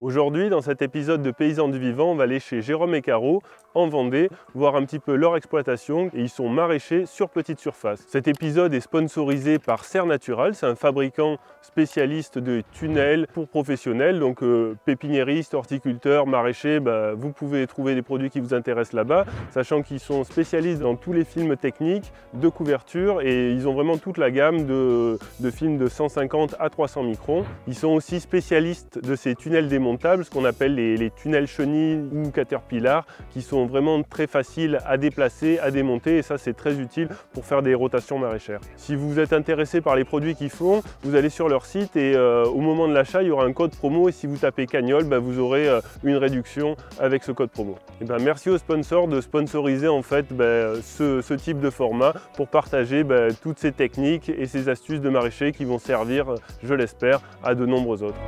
Aujourd'hui, dans cet épisode de Paysans du Vivant, on va aller chez Jérôme et Caro en Vendée, voir un petit peu leur exploitation et ils sont maraîchers sur petite surface. Cet épisode est sponsorisé par Serre Natural, c'est un fabricant spécialiste de tunnels pour professionnels, donc pépiniéristes, horticulteurs, maraîchers, vous pouvez trouver des produits qui vous intéressent là-bas, sachant qu'ils sont spécialistes dans tous les films techniques de couverture et ils ont vraiment toute la gamme de films de 150 à 300 microns. Ils sont aussi spécialistes de ces tunnels démontables, ce qu'on appelle les tunnels chenilles ou caterpillar, qui sont vraiment très faciles à déplacer, à démonter, et ça c'est très utile pour faire des rotations maraîchères. Si vous êtes intéressé par les produits qu'ils font, vous allez sur leur site et au moment de l'achat, il y aura un code promo et si vous tapez Cagnol, vous aurez une réduction avec ce code promo. Et merci aux sponsors de sponsoriser en fait ce type de format pour partager toutes ces techniques et ces astuces de maraîchers qui vont servir, je l'espère, à de nombreux autres.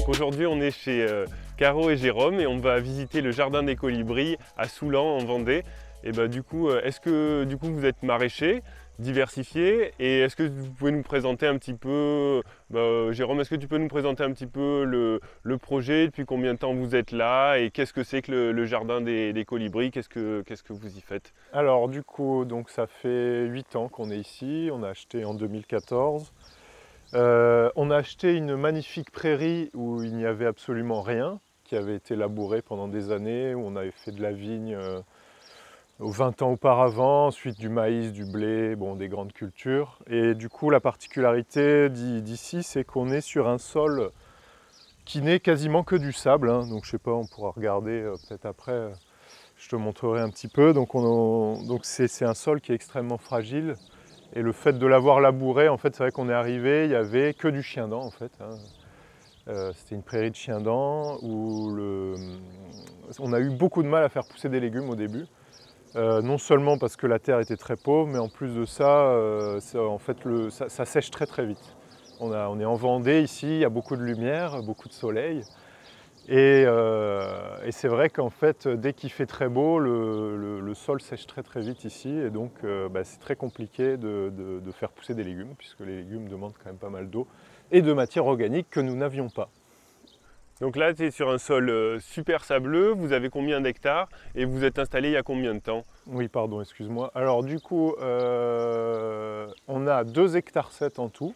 Aujourd'hui, on est chez Caro et Jérôme et on va visiter le jardin des colibris à Soulan en Vendée. Et du coup, est-ce que vous êtes maraîcher, diversifié, et est-ce que vous pouvez nous présenter un petit peu, Jérôme, est-ce que tu peux nous présenter un petit peu le projet, depuis combien de temps vous êtes là et qu'est-ce que c'est que le jardin des colibris, qu'est-ce que vous y faites? Alors du coup, donc ça fait 8 ans qu'on est ici, on a acheté en 2014. On a acheté une magnifique prairie où il n'y avait absolument rien, qui avait été labourée pendant des années, où on avait fait de la vigne 20 ans auparavant, ensuite du maïs, du blé, bon, des grandes cultures. Et du coup, la particularité d'ici, c'est qu'on est sur un sol qui n'est quasiment que du sable, hein. Donc je sais pas, on pourra regarder peut-être après, je te montrerai un petit peu. Donc c'est un sol qui est extrêmement fragile. Et le fait de l'avoir labouré, en fait, c'est vrai qu'on est arrivé, il n'y avait que du chien-dent, en fait, hein. C'était une prairie de chien-dent où on a eu beaucoup de mal à faire pousser des légumes au début. Non seulement parce que la terre était très pauvre, mais en plus de ça, en fait, ça sèche très très vite. On est en Vendée ici, il y a beaucoup de lumière, beaucoup de soleil. Et c'est vrai qu'en fait, dès qu'il fait très beau, le sol sèche très très vite ici. Et donc, c'est très compliqué de faire pousser des légumes, puisque les légumes demandent quand même pas mal d'eau et de matière organique que nous n'avions pas. Donc là, tu es sur un sol super sableux, vous avez combien d'hectares et vous êtes installé il y a combien de temps? Oui, pardon, excuse-moi. Alors du coup, on a 2,7 hectares en tout,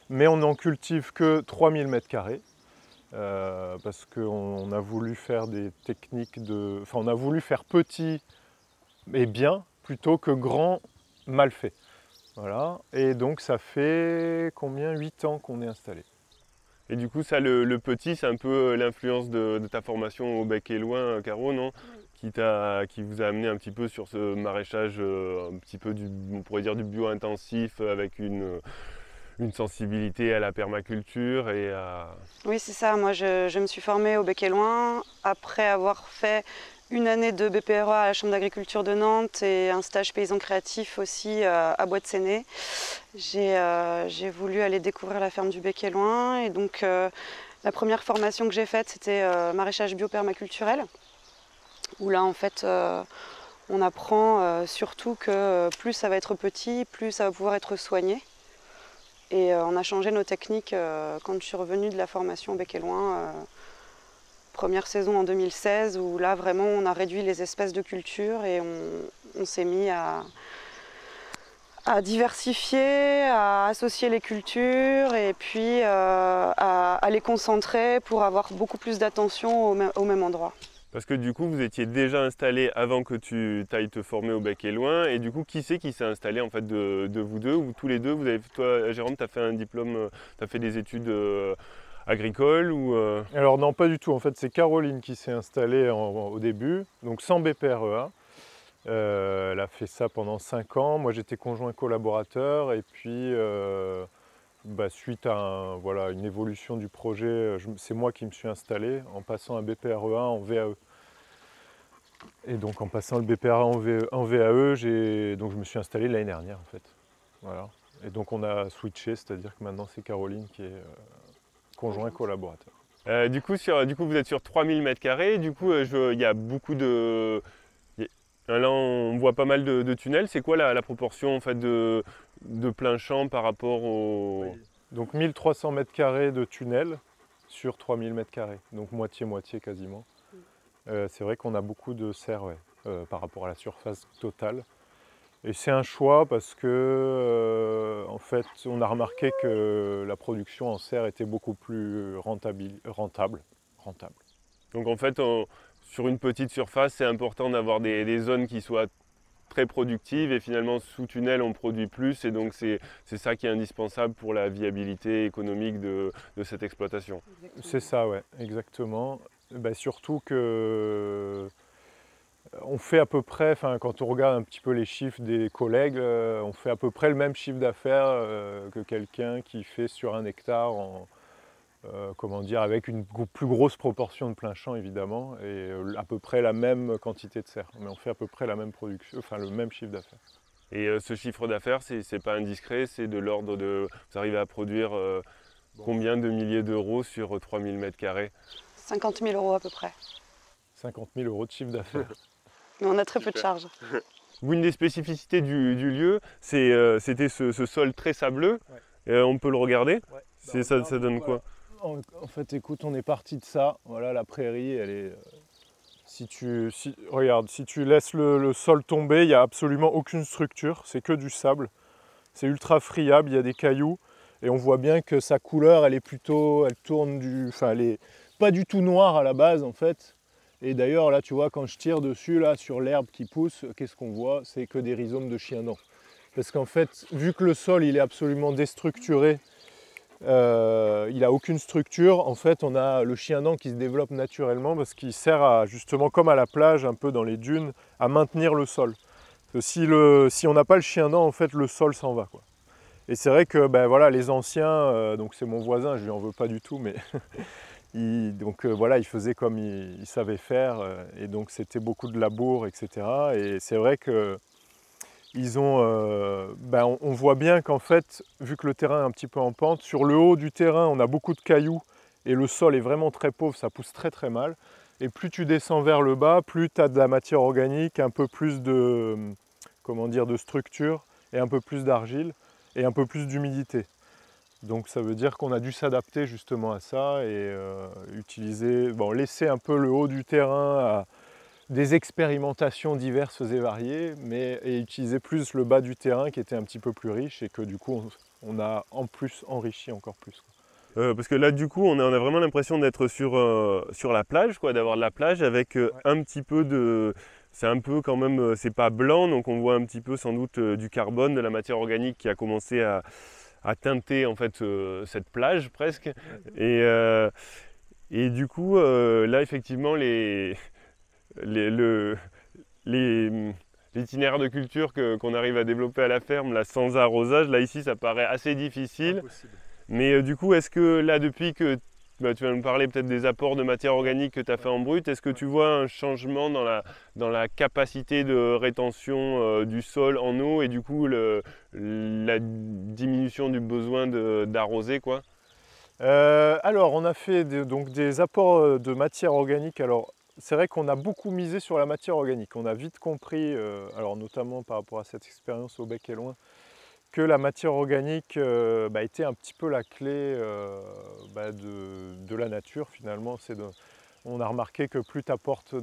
mais on n'en cultive que 3000 m². Parce qu'on a voulu faire des techniques de... Enfin, on a voulu faire petit et bien, plutôt que grand mal fait. Voilà. Et donc ça fait combien? 8 ans qu'on est installé. Et du coup, ça, le petit, c'est un peu l'influence de ta formation au Bec et Loin, Caro, non? Oui. Qui vous a amené un petit peu sur ce maraîchage, un petit peu on pourrait dire du bio-intensif, avec une sensibilité à la permaculture et à... Oui, c'est ça. Moi, je me suis formée au Bec et Loin après avoir fait une année de BPREA à la Chambre d'agriculture de Nantes et un stage paysan créatif aussi à Bois de Séné. J'ai voulu aller découvrir la ferme du Bec et Loin et donc la première formation que j'ai faite, c'était maraîchage bio-permaculturel, où là, en fait, on apprend surtout que plus ça va être petit, plus ça va pouvoir être soigné. Et on a changé nos techniques quand je suis revenue de la formation Bec et Loin, première saison en 2016, où là vraiment on a réduit les espèces de culture et on s'est mis à diversifier, à associer les cultures et puis à les concentrer pour avoir beaucoup plus d'attention au même endroit. Parce que du coup, vous étiez déjà installé avant que tu ailles te former au Bec et Loin. Et du coup, qui c'est qui s'est installé en fait de vous deux? Ou tous les deux, toi, Jérôme, tu as fait un diplôme, tu as fait des études agricoles ou Alors non, pas du tout. En fait, c'est Caroline qui s'est installée au début, donc sans BPREA. Elle a fait ça pendant 5 ans. Moi, j'étais conjoint collaborateur. Et puis, suite à une évolution du projet, c'est moi qui me suis installé en passant un BPREA en VAE. Et donc en passant le BPREA en VAE, donc je me suis installé l'année dernière en fait. Voilà. Et donc on a switché, c'est-à-dire que maintenant c'est Caroline conjoint collaborateur. Du coup, vous êtes sur 3000 m². Du coup, il y a beaucoup de... Là, on voit pas mal de tunnels. C'est quoi la proportion en fait, de plein champ par rapport au... Donc 1300 m² de tunnel sur 3000 m², donc moitié-moitié quasiment. C'est vrai qu'on a beaucoup de serres par rapport à la surface totale. Et c'est un choix parce que en fait, on a remarqué que la production en serre était beaucoup plus rentable. Donc en fait, sur une petite surface, c'est important d'avoir des zones qui soient très productives et finalement sous tunnel on produit plus et donc c'est ça qui est indispensable pour la viabilité économique de cette exploitation. C'est ça, ouais, exactement. Surtout que on fait à peu près, quand on regarde un petit peu les chiffres des collègues, on fait à peu près le même chiffre d'affaires que quelqu'un qui fait sur 1 hectare avec une plus grosse proportion de plein champ évidemment, et à peu près la même quantité de serre. Mais on fait à peu près la même production, le même chiffre d'affaires. Et ce chiffre d'affaires, c'est pas indiscret, c'est de l'ordre de... Vous arrivez à produire combien de milliers d'euros sur 3000 m²? 50 000 euros à peu près. 50 000 euros de chiffre d'affaires. Mais on a très peu de charges. Une des spécificités du lieu, c'était ce sol très sableux. Ouais. On peut le regarder. Ouais. Ça donne quoi? En fait, écoute, on est parti de ça. Voilà, la prairie, elle est... Si tu laisses le sol tomber, il n'y a absolument aucune structure. C'est que du sable. C'est ultra friable, il y a des cailloux. Et on voit bien que sa couleur, elle est plutôt... elle est pas du tout noire à la base, en fait. Et d'ailleurs, là, tu vois, quand je tire dessus, là, sur l'herbe qui pousse, qu'est-ce qu'on voit? C'est que des rhizomes de chien-dent. Parce qu'en fait, vu que le sol, il est absolument déstructuré, il n'a aucune structure, en fait, on a le chien-dent qui se développe naturellement parce qu'il sert à, justement, comme à la plage, un peu dans les dunes, à maintenir le sol. Parce que si on n'a pas le chien-dent, en fait, le sol s'en va, quoi. Et c'est vrai que, voilà, les anciens, donc c'est mon voisin, je lui en veux pas du tout, mais... il faisait comme il savait faire, et donc c'était beaucoup de labour, etc. Et c'est vrai que on voit bien qu'en fait, vu que le terrain est un petit peu en pente, sur le haut du terrain, on a beaucoup de cailloux et le sol est vraiment très pauvre, ça pousse très très mal. Et plus tu descends vers le bas, plus tu as de la matière organique, un peu plus de structure et un peu plus d'argile et un peu plus d'humidité. Donc ça veut dire qu'on a dû s'adapter justement à ça et laisser un peu le haut du terrain à des expérimentations diverses et variées, et utiliser plus le bas du terrain qui était un petit peu plus riche et que du coup on a en plus enrichi encore plus. Parce que là du coup on a vraiment l'impression d'être sur la plage, d'avoir de la plage avec un petit peu de... C'est un peu quand même, c'est pas blanc, donc on voit un petit peu sans doute du carbone, de la matière organique qui a commencé à teinter en fait cette plage presque. Et du coup là effectivement l'itinéraire de culture qu'on arrive à développer à la ferme là, sans arrosage, là ici ça paraît assez difficile. Impossible. Mais du coup est-ce que là depuis que tu vas nous parler peut-être des apports de matière organique que tu as fait en brut, est-ce que tu vois un changement dans la capacité de rétention du sol en eau et du coup la diminution du besoin d'arroser quoi? Alors on a fait des apports de matière organique. Alors c'est vrai qu'on a beaucoup misé sur la matière organique. On a vite compris, alors notamment par rapport à cette expérience au Bec et Loin, que la matière organique était un petit peu la clé de la nature finalement. On a remarqué que plus tu apportes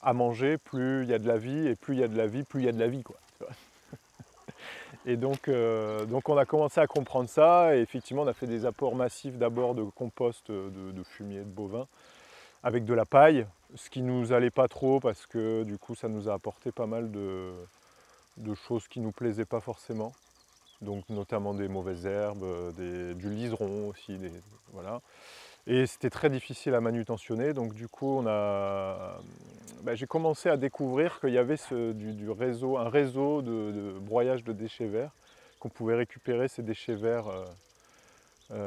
à manger, plus il y a de la vie, et plus il y a de la vie, plus il y a de la vie, quoi. Et donc on a commencé à comprendre ça, et effectivement on a fait des apports massifs d'abord de compost de fumier de bovin avec de la paille, ce qui nous allait pas trop parce que du coup ça nous a apporté pas mal de choses qui ne nous plaisaient pas forcément, donc notamment des mauvaises herbes, du liseron aussi, voilà. Et c'était très difficile à manutentionner, donc du coup j'ai commencé à découvrir qu'il y avait un réseau de broyage de déchets verts, qu'on pouvait récupérer ces déchets verts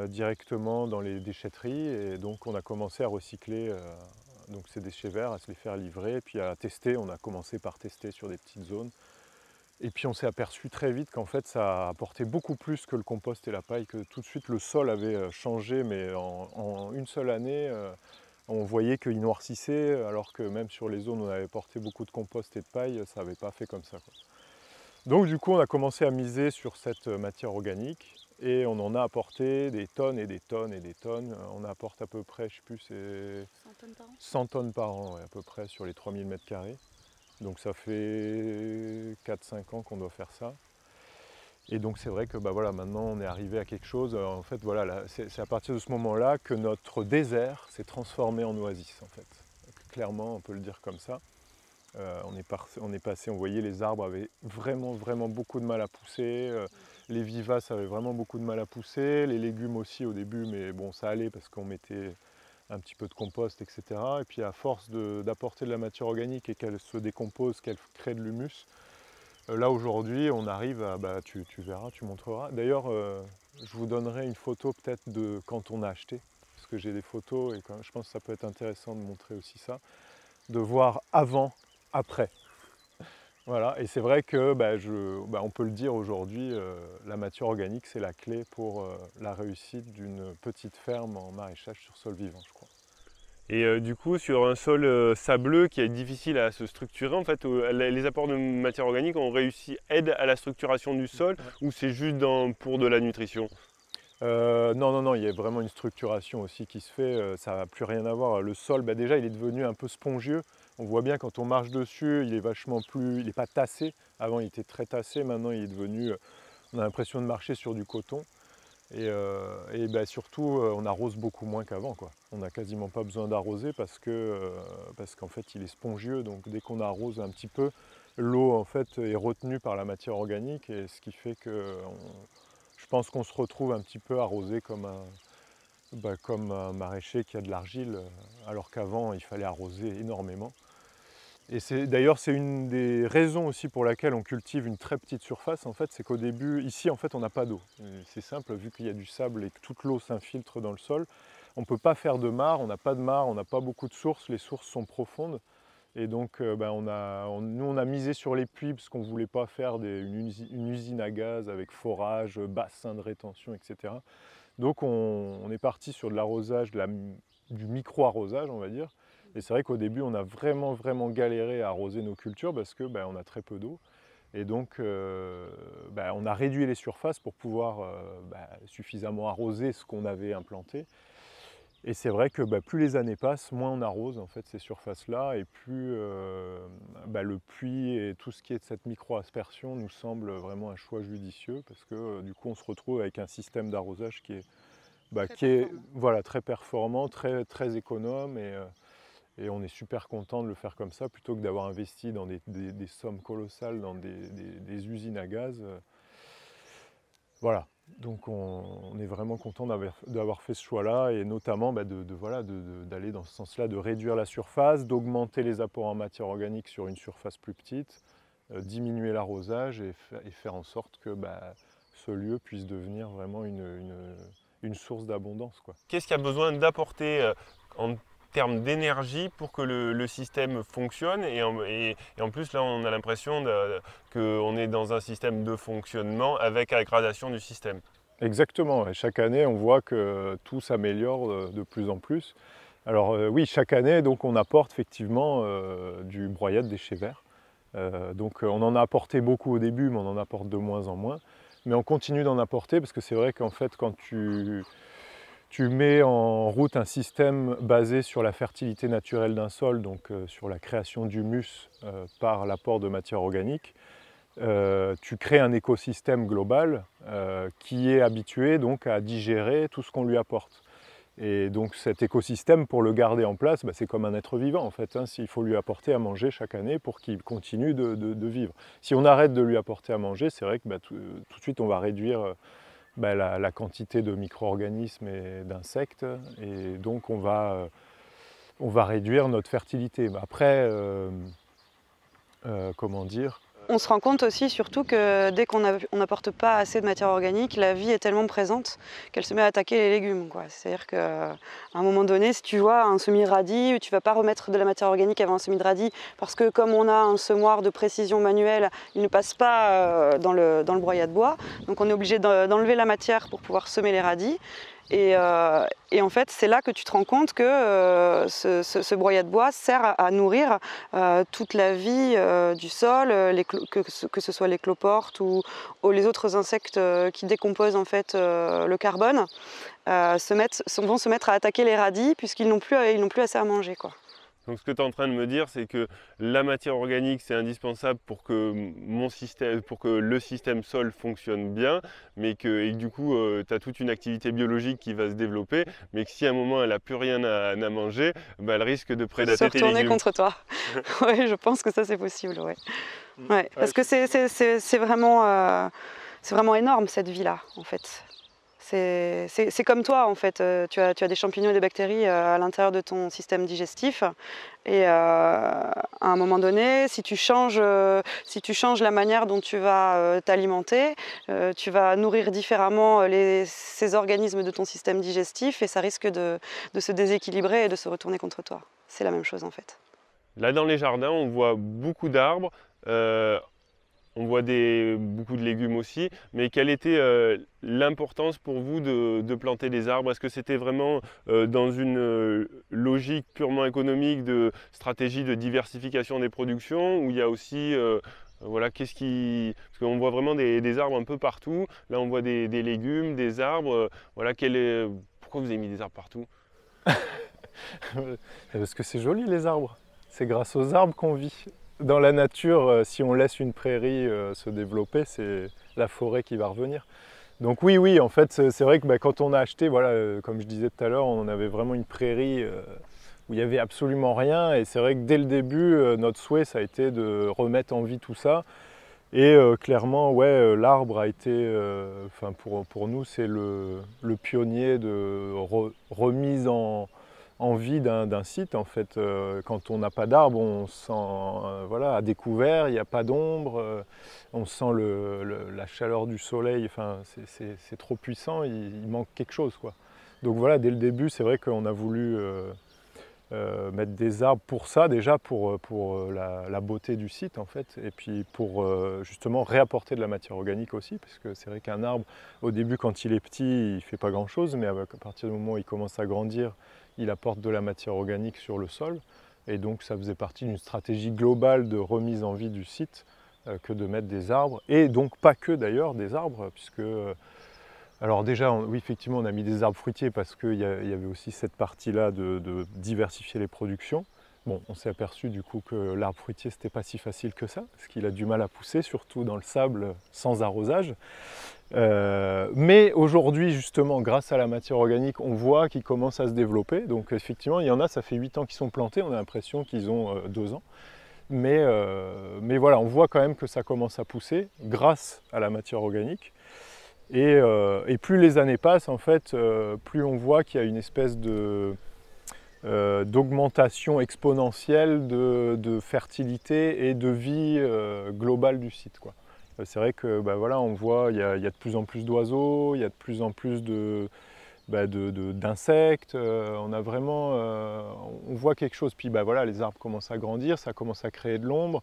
directement dans les déchetteries, et donc on a commencé à recycler ces déchets verts, à se les faire livrer, et puis à tester. On a commencé par tester sur des petites zones. Et puis on s'est aperçu très vite qu'en fait ça apportait beaucoup plus que le compost et la paille, que tout de suite le sol avait changé, mais en une seule année, on voyait qu'il noircissait, alors que même sur les zones où on avait porté beaucoup de compost et de paille, ça n'avait pas fait comme ça, quoi. Donc du coup on a commencé à miser sur cette matière organique et on en a apporté des tonnes et des tonnes et des tonnes. On apporte à peu près, je sais plus, c'est 100 tonnes par an. 100 tonnes par an, ouais, à peu près sur les 3000 m². Donc ça fait 4-5 ans qu'on doit faire ça. Et donc c'est vrai que bah, voilà, maintenant on est arrivé à quelque chose. En fait, voilà, c'est à partir de ce moment-là que notre désert s'est transformé en oasis, en fait. Clairement, on peut le dire comme ça. On est passé, on voyait les arbres avaient vraiment beaucoup de mal à pousser. Les vivaces avaient vraiment beaucoup de mal à pousser. Les légumes aussi au début, mais bon, ça allait parce qu'on mettait un petit peu de compost, etc. Et puis à force d'apporter de la matière organique et qu'elle se décompose, qu'elle crée de l'humus, là aujourd'hui on arrive à, bah, tu verras, tu montreras. D'ailleurs, je vous donnerai une photo peut-être de quand on a acheté, parce que j'ai des photos et je pense que ça peut être intéressant de montrer aussi ça, de voir avant, après. Voilà, et c'est vrai que on peut le dire aujourd'hui, la matière organique c'est la clé pour la réussite d'une petite ferme en maraîchage sur sol vivant, je crois. Et du coup, sur un sol sableux qui est difficile à se structurer, en fait, les apports de matière organique ont réussi, aident à la structuration du sol, ou c'est juste pour de la nutrition? Non, il y a vraiment une structuration aussi qui se fait, ça n'a plus rien à voir. Le sol, bah, déjà il est devenu un peu spongieux. On voit bien quand on marche dessus, il est vachement plus, il n'est pas tassé. Avant il était très tassé, maintenant il est devenu, on a l'impression de marcher sur du coton. Et bah, surtout, on arrose beaucoup moins qu'avant, quoi. On n'a quasiment pas besoin d'arroser parce qu'en fait il est spongieux, donc dès qu'on arrose un petit peu, l'eau en fait est retenue par la matière organique, et ce qui fait que je pense qu'on se retrouve un petit peu arrosé comme un maraîcher qui a de l'argile, alors qu'avant il fallait arroser énormément. Et d'ailleurs c'est une des raisons aussi pour laquelle on cultive une très petite surface, en fait, c'est qu'au début, ici en fait on n'a pas d'eau. C'est simple, vu qu'il y a du sable et que toute l'eau s'infiltre dans le sol, on ne peut pas faire de mare, on n'a pas de mare, on n'a pas beaucoup de sources, les sources sont profondes. Et donc nous on a misé sur les puits parce qu'on ne voulait pas faire une usine à gaz avec forage, bassin de rétention, etc. Donc on est parti sur de l'arrosage, du micro-arrosage, on va dire. Et c'est vrai qu'au début, on a vraiment galéré à arroser nos cultures parce que on a très peu d'eau. Et donc on a réduit les surfaces pour pouvoir suffisamment arroser ce qu'on avait implanté. Et c'est vrai que plus les années passent, moins on arrose en fait ces surfaces-là, et plus le puits et tout ce qui est de cette micro-aspersion nous semble vraiment un choix judicieux, parce que du coup on se retrouve avec un système d'arrosage qui est voilà, très performant, très économe, et on est super content de le faire comme ça, plutôt que d'avoir investi dans des sommes colossales dans des usines à gaz. Voilà, donc on est vraiment content d'avoir fait ce choix-là, et notamment d'aller dans ce sens-là, de réduire la surface, d'augmenter les apports en matière organique sur une surface plus petite, diminuer l'arrosage et faire en sorte que ce lieu puisse devenir vraiment une source d'abondance, quoi. Qu'est-ce qu'il y a besoin d'apporter en termes d'énergie pour que le système fonctionne, et en plus là on a l'impression qu'on est dans un système de fonctionnement avec la gradation du système. Exactement, et chaque année on voit que tout s'améliore de plus en plus. Alors oui, chaque année donc on apporte effectivement du broyat de déchets verts. Donc on en a apporté beaucoup au début, mais on en apporte de moins en moins. Mais on continue d'en apporter, parce que c'est vrai qu'en fait quand tu mets en route un système basé sur la fertilité naturelle d'un sol, donc sur la création d'humus par l'apport de matière organique, tu crées un écosystème global qui est habitué donc à digérer tout ce qu'on lui apporte. Et donc cet écosystème, pour le garder en place, c'est comme un être vivant en fait, hein. Il faut lui apporter à manger chaque année pour qu'il continue de vivre. Si on arrête de lui apporter à manger, c'est vrai que tout de suite on va réduire la quantité de micro-organismes et d'insectes, et donc on va réduire notre fertilité. Mais après, comment dire, On se rend compte aussi surtout que dès qu'on n'apporte pas assez de matière organique, la vie est tellement présente qu'elle se met à attaquer les légumes. C'est-à-dire qu'à un moment donné, si tu vois un semis de radis, tu ne vas pas remettre de la matière organique avant un semis de radis parce que comme on a un semoir de précision manuelle, il ne passe pas dans le broyat de bois. Donc on est obligé d'enlever la matière pour pouvoir semer les radis. Et en fait, c'est là que tu te rends compte que ce broyat de bois sert à nourrir toute la vie du sol, que ce soit les cloportes ou les autres insectes qui décomposent en fait le carbone, vont se mettre à attaquer les radis puisqu'ils n'ont plus assez à manger, quoi. Donc ce que tu es en train de me dire, c'est que la matière organique, c'est indispensable pour que le système sol fonctionne bien, et que du coup, tu as toute une activité biologique qui va se développer, mais que si à un moment, elle n'a plus rien à manger, bah, elle risque de prédater tes légumes. Se retourner contre toi. Oui, je pense que ça, c'est possible. Ouais. Ouais, parce que c'est vraiment énorme, cette vie-là, en fait. C'est comme toi en fait, tu as des champignons et des bactéries à l'intérieur de ton système digestif et à un moment donné, si tu changes la manière dont tu vas t'alimenter, tu vas nourrir différemment ces organismes de ton système digestif et ça risque de se déséquilibrer et de se retourner contre toi. C'est la même chose en fait. Là dans les jardins, on voit beaucoup d'arbres. On voit beaucoup de légumes aussi, mais quelle était l'importance pour vous de planter des arbres? Est-ce que c'était vraiment dans une logique purement économique de stratégie de diversification des productions, ou il y a aussi, voilà, parce qu'on voit vraiment des arbres un peu partout, là on voit des légumes, des arbres, voilà, pourquoi vous avez mis des arbres partout? Parce que c'est joli les arbres, c'est grâce aux arbres qu'on vit. Dans la nature, si on laisse une prairie se développer, c'est la forêt qui va revenir. Donc oui, en fait, c'est vrai que quand on a acheté, voilà, comme je disais tout à l'heure, on avait vraiment une prairie où il n'y avait absolument rien. Et c'est vrai que dès le début, notre souhait, ça a été de remettre en vie tout ça. Et clairement, ouais, l'arbre a été, pour nous, c'est le pionnier de remise en vie d'un site. En fait, quand on n'a pas d'arbre, on sent voilà, à découvert, il n'y a pas d'ombre, on sent la chaleur du soleil, enfin, c'est trop puissant, il manque quelque chose, quoi. Donc voilà, dès le début, c'est vrai qu'on a voulu mettre des arbres pour ça, déjà pour la beauté du site en fait, et puis pour justement réapporter de la matière organique aussi, parce que c'est vrai qu'un arbre, au début quand il est petit, il ne fait pas grand chose, mais à partir du moment où il commence à grandir, il apporte de la matière organique sur le sol, et donc ça faisait partie d'une stratégie globale de remise en vie du site que de mettre des arbres, et donc pas que d'ailleurs des arbres, puisque alors déjà, oui, effectivement, on a mis des arbres fruitiers parce qu'il y avait aussi cette partie-là de diversifier les productions. Bon, on s'est aperçu du coup que l'arbre fruitier, c'était pas si facile que ça, parce qu'il a du mal à pousser, surtout dans le sable, sans arrosage. Mais aujourd'hui, justement, grâce à la matière organique, on voit qu'ils commencent à se développer. Donc effectivement, il y en a, ça fait 8 ans qu'ils sont plantés, on a l'impression qu'ils ont 2 ans. Mais voilà, on voit quand même que ça commence à pousser grâce à la matière organique. Et plus les années passent, en fait, plus on voit qu'il y a une espèce d'augmentation exponentielle de fertilité et de vie globale du site, quoi. C'est vrai que voilà, on voit il y a de plus en plus d'oiseaux, il y a de plus en plus d'insectes, on a vraiment, on voit quelque chose. Puis voilà, les arbres commencent à grandir, ça commence à créer de l'ombre,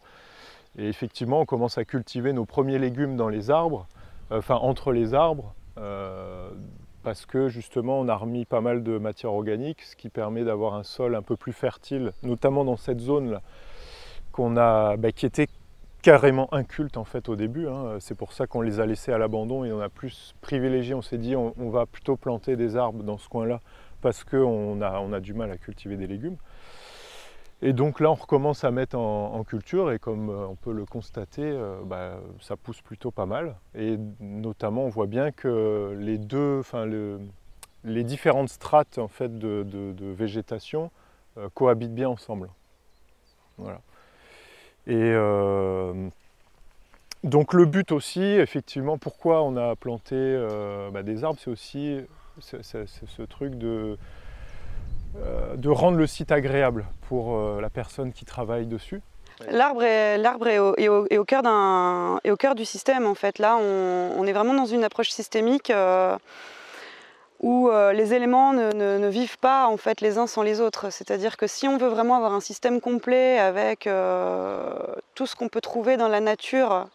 et effectivement on commence à cultiver nos premiers légumes dans les arbres, enfin entre les arbres, parce que justement on a remis pas mal de matière organique, ce qui permet d'avoir un sol un peu plus fertile, notamment dans cette zone-là qui était carrément inculte en fait au début, hein. C'est pour ça qu'on les a laissés à l'abandon et on a plus privilégié, on s'est dit on va plutôt planter des arbres dans ce coin-là parce qu'on a du mal à cultiver des légumes. Et donc là on recommence à mettre en culture, et comme on peut le constater, ça pousse plutôt pas mal. Et notamment on voit bien que les différentes strates en fait, de végétation cohabitent bien ensemble. Voilà. Et donc le but aussi, effectivement, pourquoi on a planté des arbres, c'est aussi ce truc de rendre le site agréable pour la personne qui travaille dessus. L'arbre est au cœur du système en fait. Là, on est vraiment dans une approche systémique où les éléments ne vivent pas en fait les uns sans les autres. C'est-à-dire que si on veut vraiment avoir un système complet avec tout ce qu'on peut trouver dans la nature,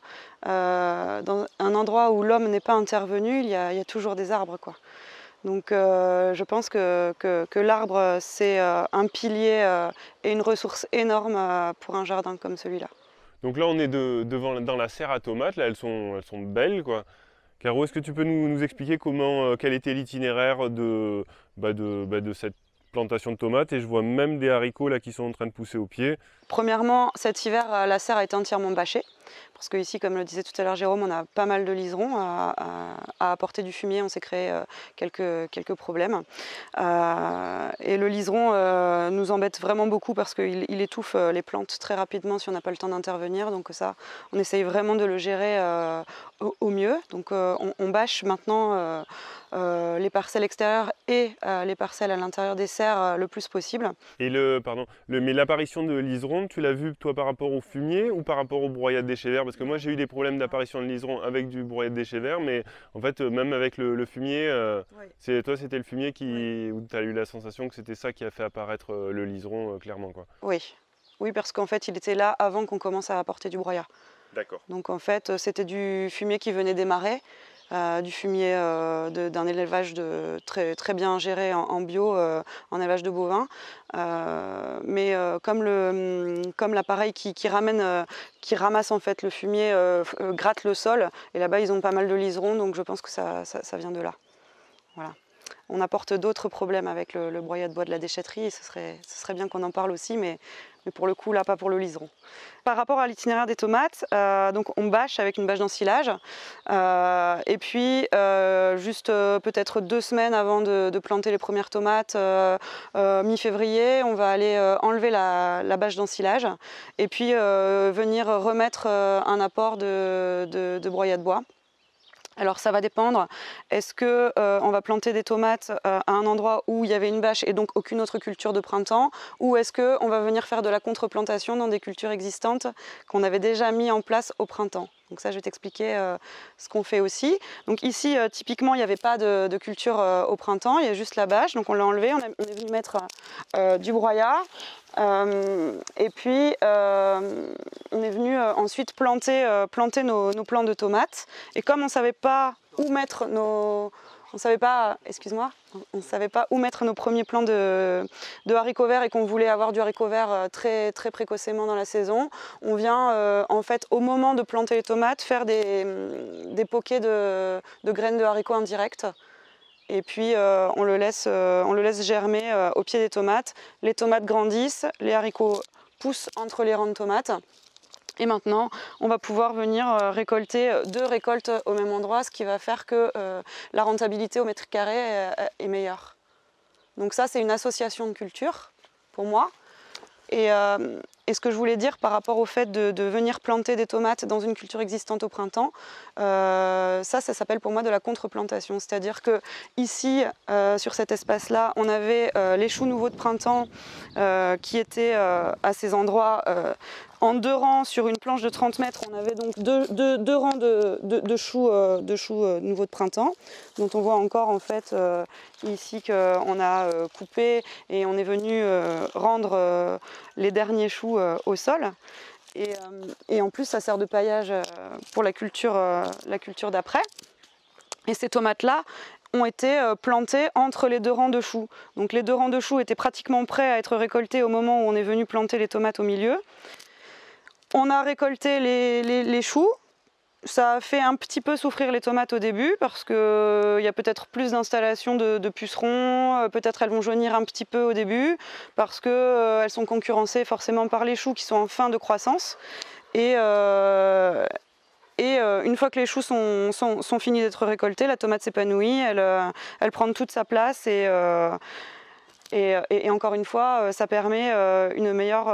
dans un endroit où l'homme n'est pas intervenu, il y a toujours des arbres, quoi. Donc je pense que l'arbre, c'est un pilier et une ressource énorme pour un jardin comme celui-là. Donc là, on est dans la serre à tomates. Là, elles sont belles, quoi. Caro, est-ce que tu peux nous expliquer quel était l'itinéraire de cette plantation de tomates? Et je vois même des haricots là qui sont en train de pousser au pied. Premièrement, cet hiver, la serre a été entièrement bâchée. Parce qu'ici, comme le disait tout à l'heure Jérôme, on a pas mal de liserons à apporter du fumier. On s'est créé quelques problèmes. Et le liseron nous embête vraiment beaucoup parce qu'il étouffe les plantes très rapidement si on n'a pas le temps d'intervenir. Donc ça, on essaye vraiment de le gérer au mieux. Donc on bâche maintenant les parcelles extérieures et les parcelles à l'intérieur des serres le plus possible. Et mais l'apparition de liserons, tu l'as vu toi par rapport au fumier ou par rapport au broyat de déchets verts? Parce que moi j'ai eu des problèmes d'apparition de liserons avec du broyat de déchets verts, mais en fait même avec le fumier, oui. Toi c'était le fumier où tu as eu la sensation que c'était ça qui a fait apparaître le liseron clairement, quoi. Oui, parce qu'en fait il était là avant qu'on commence à apporter du broyat. D'accord. Donc en fait c'était du fumier qui venait des marais. Du fumier d'un élevage très, très bien géré en bio, en élevage de bovins. Mais comme l'appareil qui ramasse en fait le fumier gratte le sol, et là-bas ils ont pas mal de liserons, donc je pense que ça vient de là. Voilà. On apporte d'autres problèmes avec le broyat de bois de la déchetterie, et ce serait bien qu'on en parle aussi, mais pour le coup là pas pour le liseron. Par rapport à l'itinéraire des tomates, donc on bâche avec une bâche d'ensilage et puis juste peut-être 2 semaines avant de planter les premières tomates, mi-février, on va aller enlever la bâche d'ensilage et puis venir remettre un apport de broyat de bois. Alors ça va dépendre, est-ce qu'on va planter des tomates à un endroit où il y avait une bâche et donc aucune autre culture de printemps, ou est-ce qu'on va venir faire de la contre-plantation dans des cultures existantes qu'on avait déjà mis en place au printemps. Donc ça je vais t'expliquer ce qu'on fait aussi. Donc ici typiquement il n'y avait pas de culture au printemps, il y a juste la bâche, donc on l'a enlevée, on est venu mettre du broyat. Et puis on est venu ensuite planter nos plants de tomates, et comme on ne savait pas où mettre on savait pas où mettre nos premiers plants de haricots verts et qu'on voulait avoir du haricot vert très, très précocement dans la saison, on vient en fait au moment de planter les tomates faire des poquets de graines de haricots indirects. Et puis on le laisse germer au pied des tomates. Les tomates grandissent, les haricots poussent entre les rangs de tomates. Et maintenant, on va pouvoir venir récolter 2 récoltes au même endroit, ce qui va faire que la rentabilité au mètre carré est meilleure. Donc ça, c'est une association de cultures pour moi. Et ce que je voulais dire par rapport au fait de venir planter des tomates dans une culture existante au printemps, ça s'appelle pour moi de la contre-plantation. C'est-à-dire que ici, sur cet espace-là, on avait les choux nouveaux de printemps qui étaient à ces endroits en 2 rangs sur une planche de 30 mètres. On avait donc deux rangs de choux nouveaux de printemps, dont on voit encore en fait ici qu'on a coupé et on est venu rendre les derniers choux au sol. Et en plus, ça sert de paillage pour la culture d'après. Et ces tomates-là ont été plantées entre les 2 rangs de choux. Donc les 2 rangs de choux étaient pratiquement prêts à être récoltés au moment où on est venu planter les tomates au milieu. On a récolté les choux. Ça a fait un petit peu souffrir les tomates au début parce qu'il y a peut-être plus d'installations de pucerons, peut-être elles vont jaunir un petit peu au début parce qu'elles sont concurrencées forcément par les choux qui sont en fin de croissance. Et une fois que les choux sont finis d'être récoltés, la tomate s'épanouit, elle prend toute sa place et encore une fois, ça permet un meilleur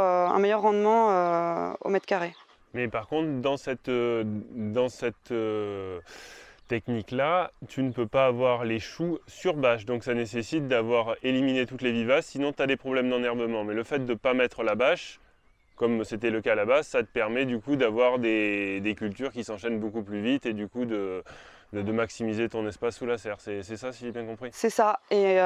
rendement au mètre carré. Mais par contre, dans cette technique-là, tu ne peux pas avoir les choux sur bâche. Donc ça nécessite d'avoir éliminé toutes les vivaces, sinon tu as des problèmes d'enherbement. Mais le fait de ne pas mettre la bâche, comme c'était le cas à la base, ça te permet du coup d'avoir des cultures qui s'enchaînent beaucoup plus vite et du coup de maximiser ton espace sous la serre. C'est ça, si j'ai bien compris? C'est ça. Et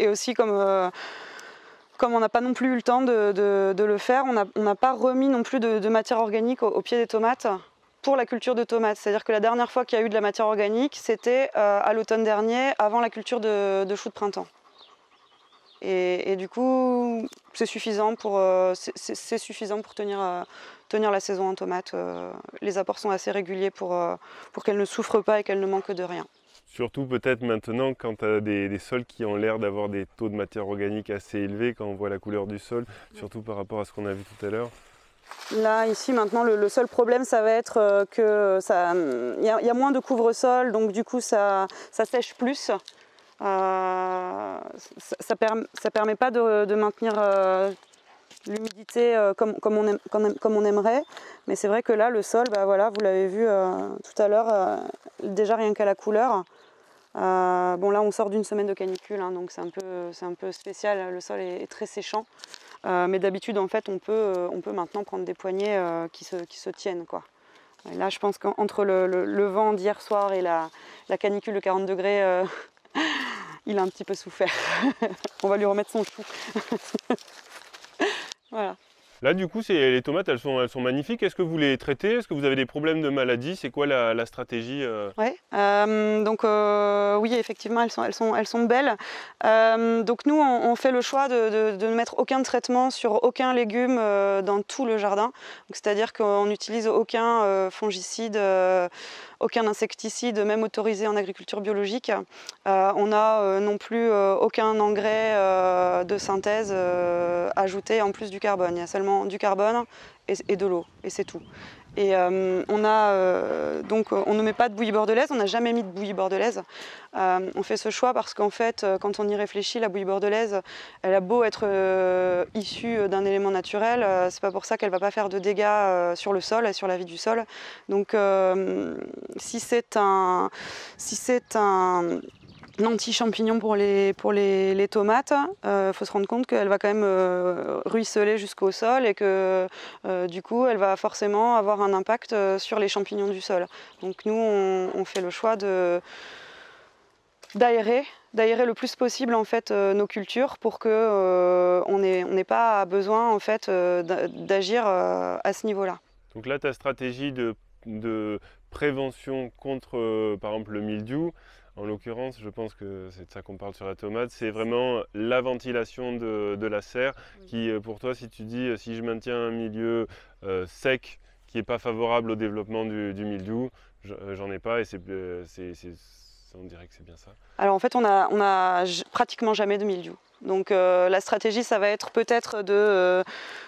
aussi, comme on n'a pas non plus eu le temps de le faire, on n'a pas remis non plus de matière organique au pied des tomates pour la culture de tomates. C'est-à-dire que la dernière fois qu'il y a eu de la matière organique, c'était à l'automne dernier, avant la culture de choux de printemps. Et du coup, c'est suffisant pour tenir la saison en tomates. Les apports sont assez réguliers pour qu'elles ne souffrent pas et qu'elles ne manquent de rien. Surtout peut-être maintenant quand tu as des sols qui ont l'air d'avoir des taux de matière organique assez élevés, quand on voit la couleur du sol, surtout par rapport à ce qu'on a vu tout à l'heure. Là, ici, maintenant, le seul problème, ça va être que y a moins de couvre-sol, donc du coup, ça sèche plus. Ça permet pas de maintenir l'humidité comme on aimerait. Mais c'est vrai que là, le sol, bah, voilà, vous l'avez vu tout à l'heure, déjà rien qu'à la couleur. Bon, là, on sort d'une semaine de canicule, hein, donc c'est un peu spécial. Le sol est très séchant. Mais d'habitude, en fait, on peut maintenant prendre des poignées qui se tiennent, quoi. Et là, je pense qu'entre le vent d'hier soir et la canicule de 40 degrés, il a un petit peu souffert. On va lui remettre son chou. Voilà. Là, du coup, les tomates, elles sont magnifiques. Est-ce que vous les traitez? Est-ce que vous avez des problèmes de maladie? C'est quoi la stratégie? Ouais. Donc oui, effectivement, elles sont belles. Donc nous, on fait le choix de ne mettre aucun traitement sur aucun légume dans tout le jardin. C'est-à-dire qu'on n'utilise aucun fongicide, aucun insecticide, même autorisé en agriculture biologique. On n'a non plus aucun engrais de synthèse ajouté en plus du carbone. Il y a seulement du carbone et de l'eau, et c'est tout. Et donc on ne met pas de bouillie bordelaise, on n'a jamais mis de bouillie bordelaise. On fait ce choix parce qu'en fait, quand on y réfléchit, la bouillie bordelaise, elle a beau être issue d'un élément naturel, c'est pas pour ça qu'elle va pas faire de dégâts sur le sol et sur la vie du sol. Donc si c'est un anti-champignon pour les tomates, faut se rendre compte qu'elle va quand même ruisseler jusqu'au sol et que du coup elle va forcément avoir un impact sur les champignons du sol. Donc nous on fait le choix d'aérer le plus possible en fait nos cultures pour que on n'ait pas besoin en fait d'agir à ce niveau-là. Donc là, ta stratégie de prévention contre par exemple le mildiou, en l'occurrence, je pense que c'est de ça qu'on parle sur la tomate, c'est vraiment la ventilation de la serre qui, pour toi, si tu dis, si je maintiens un milieu sec qui n'est pas favorable au développement du mildiou, j'en ai pas et on dirait que c'est bien ça. Alors en fait, on a pratiquement jamais de mildiou. Donc la stratégie, ça va être peut-être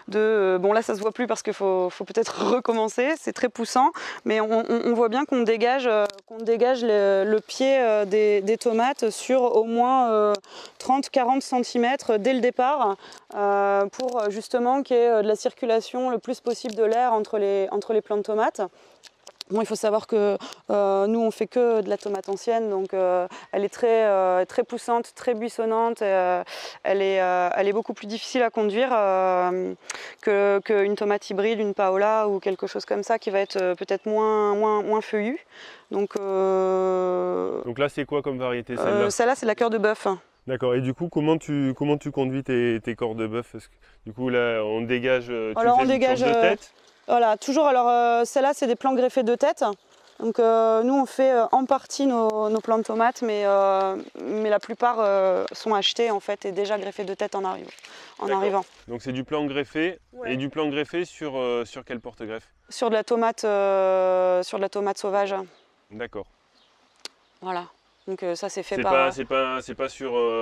bon là ça se voit plus parce qu'il faut peut-être recommencer, c'est très poussant, mais on voit bien qu'on dégage le pied des tomates sur au moins 30-40 cm dès le départ pour justement qu'il y ait de la circulation le plus possible de l'air entre les plants de tomates. Bon, il faut savoir que nous on fait que de la tomate ancienne, donc elle est très poussante, très buissonnante, elle est beaucoup plus difficile à conduire qu'une tomate hybride, une Paola ou quelque chose comme ça qui va être peut-être moins feuillue. Donc là c'est quoi comme variété celle-là? Celle-là c'est la cœur de bœuf. D'accord, et du coup comment tu conduis tes corps de bœuf? Du coup là on dégage, Alors, on dégage de tête? Voilà, toujours, alors celle-là c'est des plants greffés de tête. Donc nous on fait en partie nos plants de tomates, mais la plupart sont achetés en fait et déjà greffés de tête en arrivant. Donc c'est du plant greffé, ouais. Et du plant greffé sur quel porte-greffe? Sur de la tomate sauvage. D'accord. Voilà. Donc ça c'est fait c'est pas sur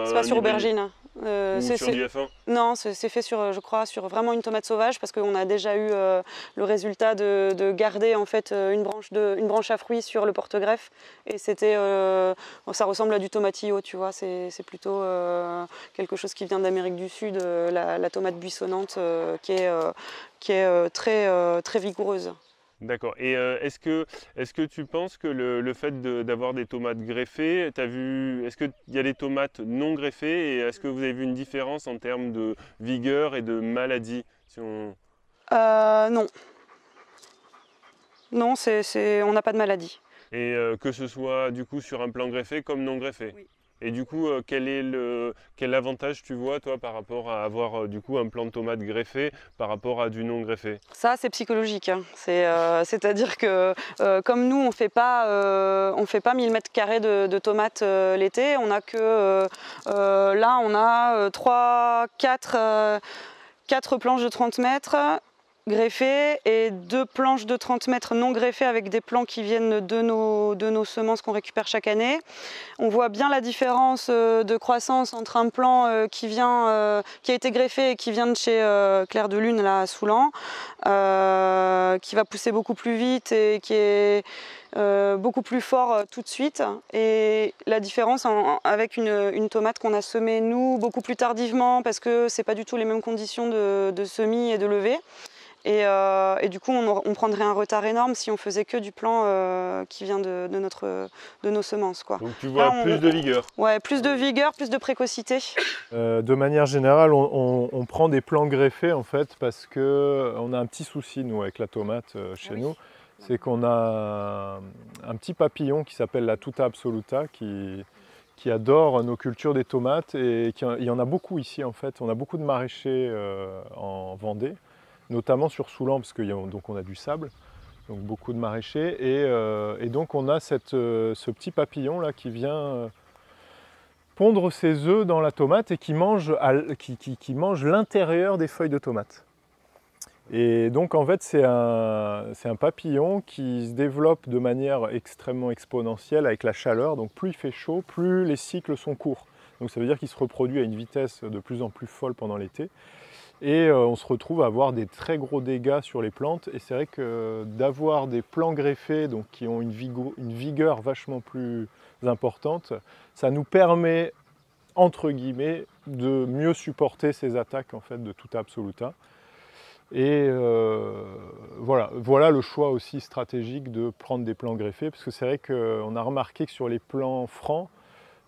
c'est pas sur aubergine. C'est sur du F1? Non, c'est fait je crois sur vraiment une tomate sauvage parce qu'on a déjà eu le résultat de garder en fait une branche à fruits sur le porte-greffe et c'était ça ressemble à du tomatillo, tu vois, c'est plutôt quelque chose qui vient d'Amérique du Sud, la tomate buissonnante qui est très vigoureuse. D'accord. Et est-ce que tu penses que le fait d'avoir des tomates greffées, est-ce qu'il y a des tomates non greffées et est-ce que vous avez vu une différence en termes de vigueur et de maladie Non. Non, on n'a pas de maladie. Et que ce soit du coup sur un plan greffé comme non greffé. Oui. Et du coup, quel avantage tu vois toi par rapport à avoir du coup un plant de tomate greffé par rapport à du non greffé? Ça, c'est psychologique, hein. C'est-à-dire que comme nous, on fait pas 1000 mètres carrés de tomates l'été, on a que là, on a 4 planches de 30 mètres greffées et 2 planches de 30 mètres non greffées avec des plants qui viennent de nos semences qu'on récupère chaque année. On voit bien la différence de croissance entre un plant qui a été greffé et qui vient de chez Clair de Lune là, à Soulan, qui va pousser beaucoup plus vite et qui est beaucoup plus fort tout de suite. Et la différence avec une tomate qu'on a semée nous beaucoup plus tardivement parce que c'est pas du tout les mêmes conditions de semis et de levée. Et du coup, on prendrait un retard énorme si on faisait que du plant qui vient de nos semences, quoi. Donc tu vois Là, plus de vigueur. Ouais, plus de vigueur, plus de précocité. De manière générale, on prend des plants greffés en fait parce qu'on a un petit souci nous avec la tomate chez nous. C'est qu'on a un petit papillon qui s'appelle la Tuta absoluta qui adore nos cultures des tomates et il y en a beaucoup ici en fait. On a beaucoup de maraîchers en Vendée, notamment sur Soulan parce qu'on a du sable, donc beaucoup de maraîchers et donc on a ce petit papillon là qui vient pondre ses œufs dans la tomate et qui mange l'intérieur des feuilles de tomate. Et donc en fait c'est un papillon qui se développe de manière extrêmement exponentielle avec la chaleur, donc plus il fait chaud, plus les cycles sont courts. Donc ça veut dire qu'il se reproduit à une vitesse de plus en plus folle pendant l'été. Et on se retrouve à avoir des très gros dégâts sur les plantes. Et c'est vrai que d'avoir des plants greffés donc, qui ont une vigueur vachement plus importante, ça nous permet, entre guillemets, de mieux supporter ces attaques en fait, de Tuta absoluta. Et voilà le choix aussi stratégique de prendre des plants greffés, parce que c'est vrai qu'on a remarqué que sur les plants francs,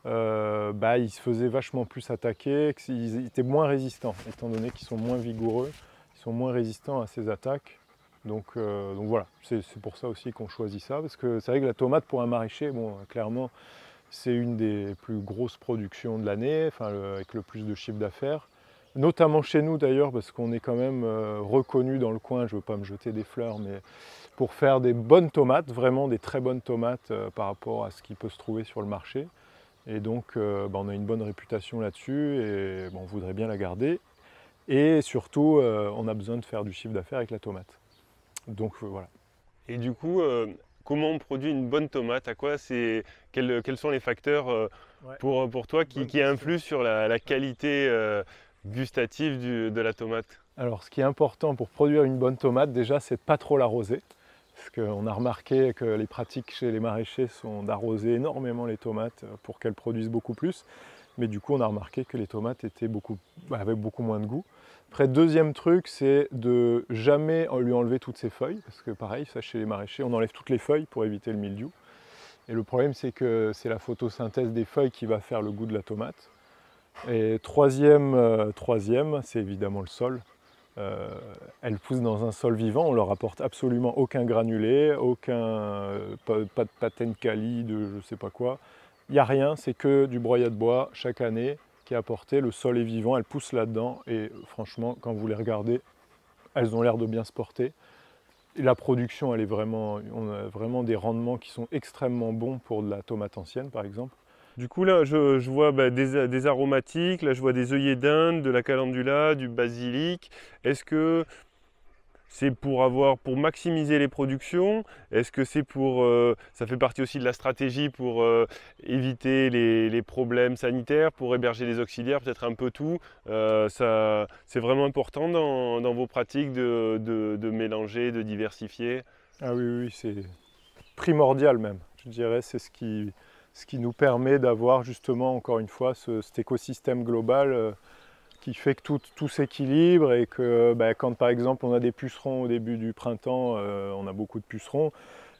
ils se faisaient vachement plus attaquer, qu'ils étaient moins résistants, étant donné qu'ils sont moins vigoureux, ils sont moins résistants à ces attaques. Donc voilà, c'est pour ça aussi qu'on choisit ça, parce que c'est vrai que la tomate pour un maraîcher, bon, clairement, c'est une des plus grosses productions de l'année, avec le plus de chiffre d'affaires. Notamment chez nous d'ailleurs, parce qu'on est quand même reconnu dans le coin, je ne veux pas me jeter des fleurs, mais pour faire des bonnes tomates, vraiment des très bonnes tomates par rapport à ce qui peut se trouver sur le marché. Et donc on a une bonne réputation là-dessus et on voudrait bien la garder. Et surtout, on a besoin de faire du chiffre d'affaires avec la tomate. Donc voilà. Et du coup, comment on produit une bonne tomate? Quels sont les facteurs pour toi qui influent sur la qualité gustative de la tomate? Alors ce qui est important pour produire une bonne tomate, déjà, c'est de ne pas trop l'arroser. Parce qu'on a remarqué que les pratiques chez les maraîchers sont d'arroser énormément les tomates pour qu'elles produisent beaucoup plus. Mais du coup, on a remarqué que les tomates avaient beaucoup moins de goût. Après, deuxième truc, c'est de jamais lui enlever toutes ses feuilles. Parce que pareil, ça chez les maraîchers, on enlève toutes les feuilles pour éviter le mildiou. Et le problème, c'est que c'est la photosynthèse des feuilles qui va faire le goût de la tomate. Et troisième, c'est évidemment le sol. Elles poussent dans un sol vivant, on leur apporte absolument aucun granulé, pas de patène kali, de je ne sais pas quoi. Il n'y a rien, c'est que du broyat de bois chaque année qui est apporté, le sol est vivant, elles poussent là-dedans et franchement quand vous les regardez, elles ont l'air de bien se porter. Et la production, on a vraiment des rendements qui sont extrêmement bons pour de la tomate ancienne par exemple. Du coup là je vois des aromatiques, là je vois des œillets d'Inde, de la calendula, du basilic. Est-ce que c'est pour maximiser les productions? Est-ce que ça fait partie aussi de la stratégie pour éviter les problèmes sanitaires, pour héberger les auxiliaires, peut-être un peu tout? C'est vraiment important dans vos pratiques de mélanger, de diversifier? Ah oui, c'est primordial même, je dirais, c'est ce qui nous permet d'avoir justement, encore une fois, cet écosystème global qui fait que tout s'équilibre et que quand par exemple on a des pucerons au début du printemps, on a beaucoup de pucerons,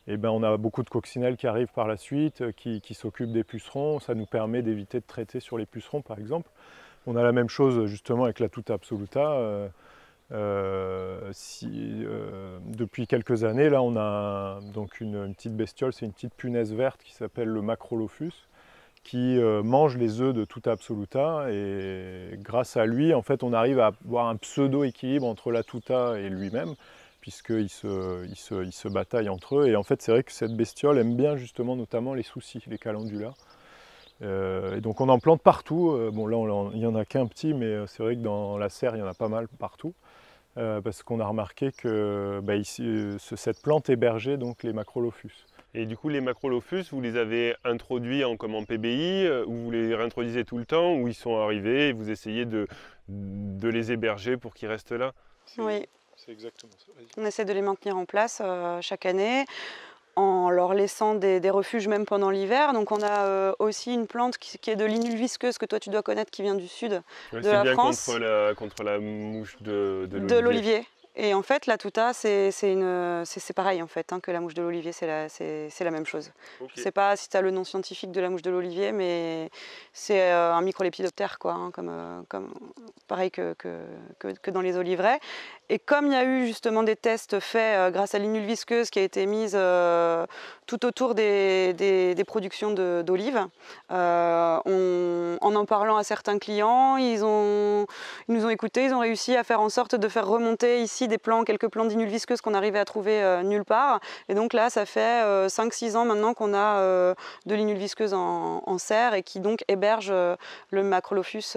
et on a beaucoup de coccinelles qui arrivent par la suite, qui s'occupent des pucerons, ça nous permet d'éviter de traiter sur les pucerons par exemple. On a la même chose justement avec la Tuta absoluta. Depuis quelques années, là, on a donc une petite bestiole, c'est une petite punaise verte qui s'appelle le Macrolophus, qui mange les œufs de Tuta absoluta, et grâce à lui, en fait, on arrive à avoir un pseudo-équilibre entre la Tuta et lui-même, puisqu'ils se bataillent entre eux. Et en fait, c'est vrai que cette bestiole aime bien justement notamment les soucis, les calendulas. Et donc on en plante partout. Bon, là, il n'y en a qu'un petit, mais c'est vrai que dans la serre, il y en a pas mal partout. Parce qu'on a remarqué que ici, cette plante hébergeait donc les Macrolophus. Et du coup, les Macrolophus, vous les avez introduits comme en PBI, ou vous les réintroduisez tout le temps, ou ils sont arrivés et vous essayez de les héberger pour qu'ils restent là? Oui. C'est exactement ça. On essaie de les maintenir en place chaque année, en leur laissant des refuges même pendant l'hiver. Donc on a aussi une plante qui est de l'inul visqueuse, que toi tu dois connaître, qui vient du sud Ouais, de la bien France. contre la mouche de l'olivier. Et en fait, la tuta, c'est pareil en fait, hein, que la mouche de l'olivier, c'est la même chose. Okay. Je ne sais pas si tu as le nom scientifique de la mouche de l'olivier, mais c'est un microlépidoptère, quoi, hein, pareil que dans les oliveraies. Et comme il y a eu justement des tests faits grâce à l'inul visqueuse qui a été mise tout autour des productions d'olives, en parlant à certains clients, ils nous ont écoutés, ils ont réussi à faire en sorte de faire remonter ici quelques plants d'inul visqueuse qu'on arrivait à trouver nulle part. Et donc là, ça fait 5-6 ans maintenant qu'on a de l'inul visqueuse en serre, et qui donc héberge le Macrolophus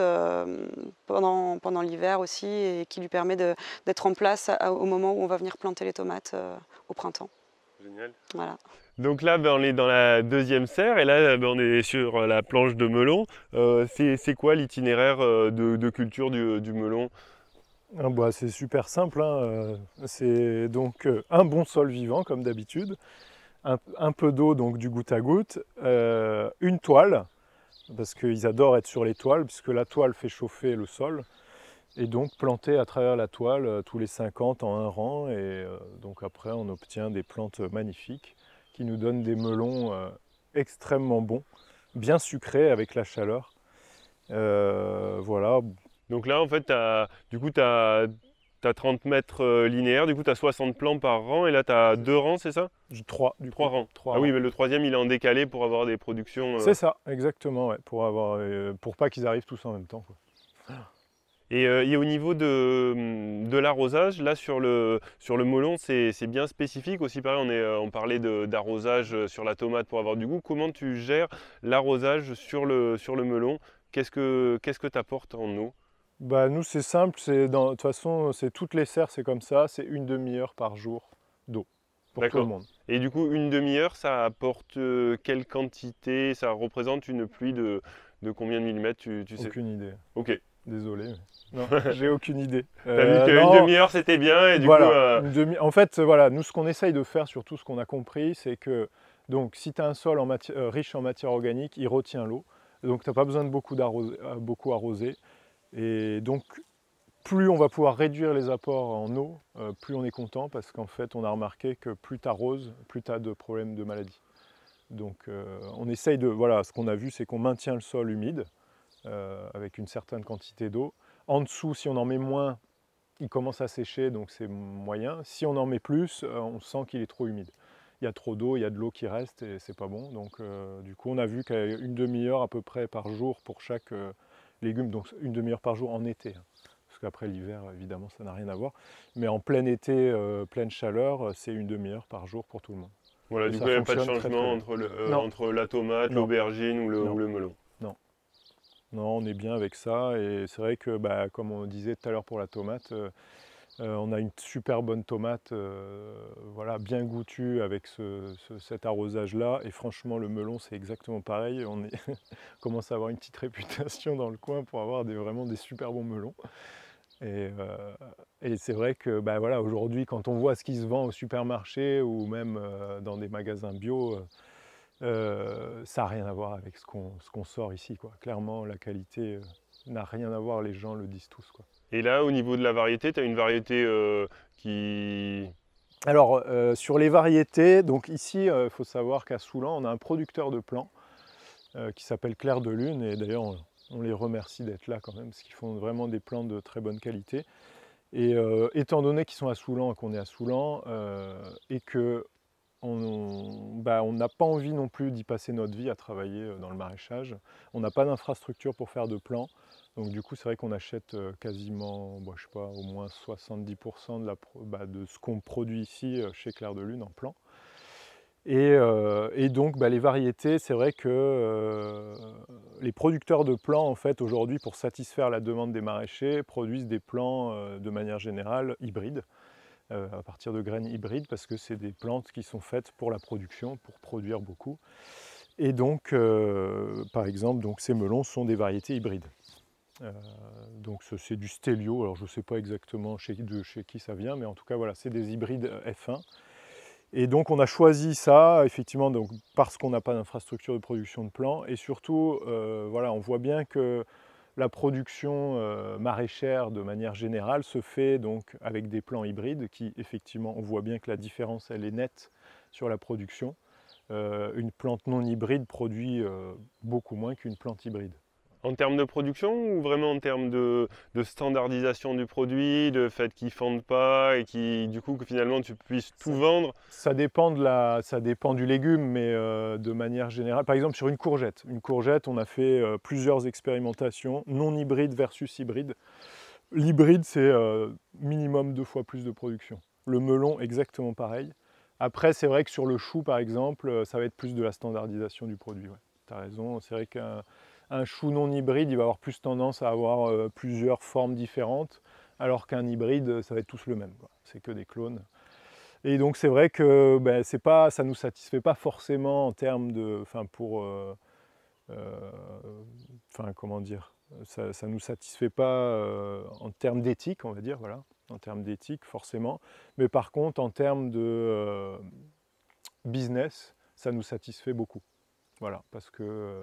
pendant l'hiver aussi, et qui lui permet d'être en place au moment où on va venir planter les tomates au printemps. Génial. Voilà. Donc là, on est dans la deuxième serre, et là, on est sur la planche de melon. C'est quoi l'itinéraire de culture du melon? C'est super simple, hein. C'est donc un bon sol vivant comme d'habitude, un peu d'eau, donc du goutte à goutte, une toile, parce qu'ils adorent être sur les toiles, puisque la toile fait chauffer le sol, et donc planter à travers la toile tous les 50 en un rang, et donc après on obtient des plantes magnifiques qui nous donnent des melons extrêmement bons, bien sucrés avec la chaleur. Voilà. Donc là, en fait, tu as 30 mètres linéaires, du coup, tu as 60 plants par rang, et là, tu as 2 rangs, c'est ça? 3 rangs. Trois Ah rangs. oui, mais le troisième, il est en décalé pour avoir des productions... C'est ça, exactement, ouais, pour pas qu'ils arrivent tous en même temps, quoi. Et au niveau de l'arrosage, là, sur le melon, c'est bien spécifique. Aussi, pareil, on parlait d'arrosage sur la tomate pour avoir du goût. Comment tu gères l'arrosage sur le melon? Qu'est-ce que tu apportes en eau? Nous, c'est simple, de toute façon, c'est toutes les serres, c'est comme ça, c'est une demi-heure par jour d'eau pour tout le monde. Et du coup, une demi-heure, ça apporte quelle quantité? Ça représente une pluie de combien de millimètres, tu sais? Aucune idée. Ok. Désolé. Non, j'ai aucune idée. T'as vu qu'une demi-heure, c'était bien, et du voilà, coup... En fait, voilà, nous, ce qu'on essaye de faire, surtout ce qu'on a compris, c'est que donc, si tu as un sol riche en matière organique, il retient l'eau. Donc, tu n'as pas besoin de beaucoup arroser. Et donc, plus on va pouvoir réduire les apports en eau, plus on est content, parce qu'en fait, on a remarqué que plus tu arroses, plus tu as de problèmes de maladie. Donc, on essaye de... Voilà, ce qu'on a vu, c'est qu'on maintient le sol humide, avec une certaine quantité d'eau. En dessous, si on en met moins, il commence à sécher, donc c'est moyen. Si on en met plus, on sent qu'il est trop humide. Il y a trop d'eau, il y a de l'eau qui reste, et c'est pas bon. Donc, du coup, on a vu qu'une demi-heure à peu près par jour pour chaque légume, donc une demi-heure par jour en été. Parce qu'après l'hiver, évidemment, ça n'a rien à voir. Mais en plein été, pleine chaleur, c'est une demi-heure par jour pour tout le monde. Voilà, du coup, il n'y a pas de changement entre la tomate, l'aubergine ou le melon. Non, on est bien avec ça, et c'est vrai que, comme on disait tout à l'heure pour la tomate, on a une super bonne tomate, voilà, bien goûtue avec cet arrosage-là, et franchement le melon c'est exactement pareil, on commence à avoir une petite réputation dans le coin pour avoir vraiment des super bons melons. Et c'est vrai que voilà, aujourd'hui, quand on voit ce qui se vend au supermarché ou même dans des magasins bio, ça n'a rien à voir avec ce qu'on sort ici, quoi. Clairement, la qualité n'a rien à voir, les gens le disent tous, quoi. Et là, au niveau de la variété, tu as une variété qui... Alors, sur les variétés, donc ici, il faut savoir qu'à Soulan, on a un producteur de plants qui s'appelle Clair de Lune, et d'ailleurs, on les remercie d'être là quand même, parce qu'ils font vraiment des plants de très bonne qualité. Et étant donné qu'ils sont à Soulan et qu'on est à Soulan, et que on n'a pas envie non plus d'y passer notre vie à travailler dans le maraîchage. On n'a pas d'infrastructure pour faire de plants. Donc du coup, c'est vrai qu'on achète quasiment, je sais pas, au moins 70% de ce qu'on produit ici chez Clair de Lune en plants. Et donc les variétés, c'est vrai que les producteurs de plants, en fait, aujourd'hui, pour satisfaire la demande des maraîchers, produisent des plants de manière générale hybrides. À partir de graines hybrides, parce que c'est des plantes qui sont faites pour la production, pour produire beaucoup. Et donc, par exemple, ces melons sont des variétés hybrides. Donc c'est du stélio, alors je ne sais pas exactement chez qui ça vient, mais en tout cas voilà, c'est des hybrides F1. Et donc on a choisi ça, effectivement, donc, parce qu'on n'a pas d'infrastructure de production de plants, et surtout, voilà, on voit bien que la production maraîchère, de manière générale, se fait donc avec des plants hybrides qui, effectivement, on voit bien que la différence, elle est nette sur la production. Une plante non hybride produit beaucoup moins qu'une plante hybride. En termes de production ou vraiment en termes de standardisation du produit, de fait qu'ils ne fendent pas et du coup que finalement tu puisses tout vendre? Ça dépend du légume, mais de manière générale. Par exemple sur une courgette, on a fait plusieurs expérimentations, non hybride versus hybride. L'hybride, c'est minimum 2 fois plus de production. Le melon, exactement pareil. Après, c'est vrai que sur le chou, par exemple, ça va être plus de la standardisation du produit. Ouais. Tu as raison, c'est vrai qu'un chou non hybride, il va avoir plus tendance à avoir plusieurs formes différentes, alors qu'un hybride, ça va être tous le même. C'est que des clones. Et donc c'est vrai que ça ne nous satisfait pas forcément en termes de... comment dire, ça ne nous satisfait pas en termes d'éthique, on va dire, voilà, en termes d'éthique forcément, mais par contre en termes de business, ça nous satisfait beaucoup. Voilà, parce que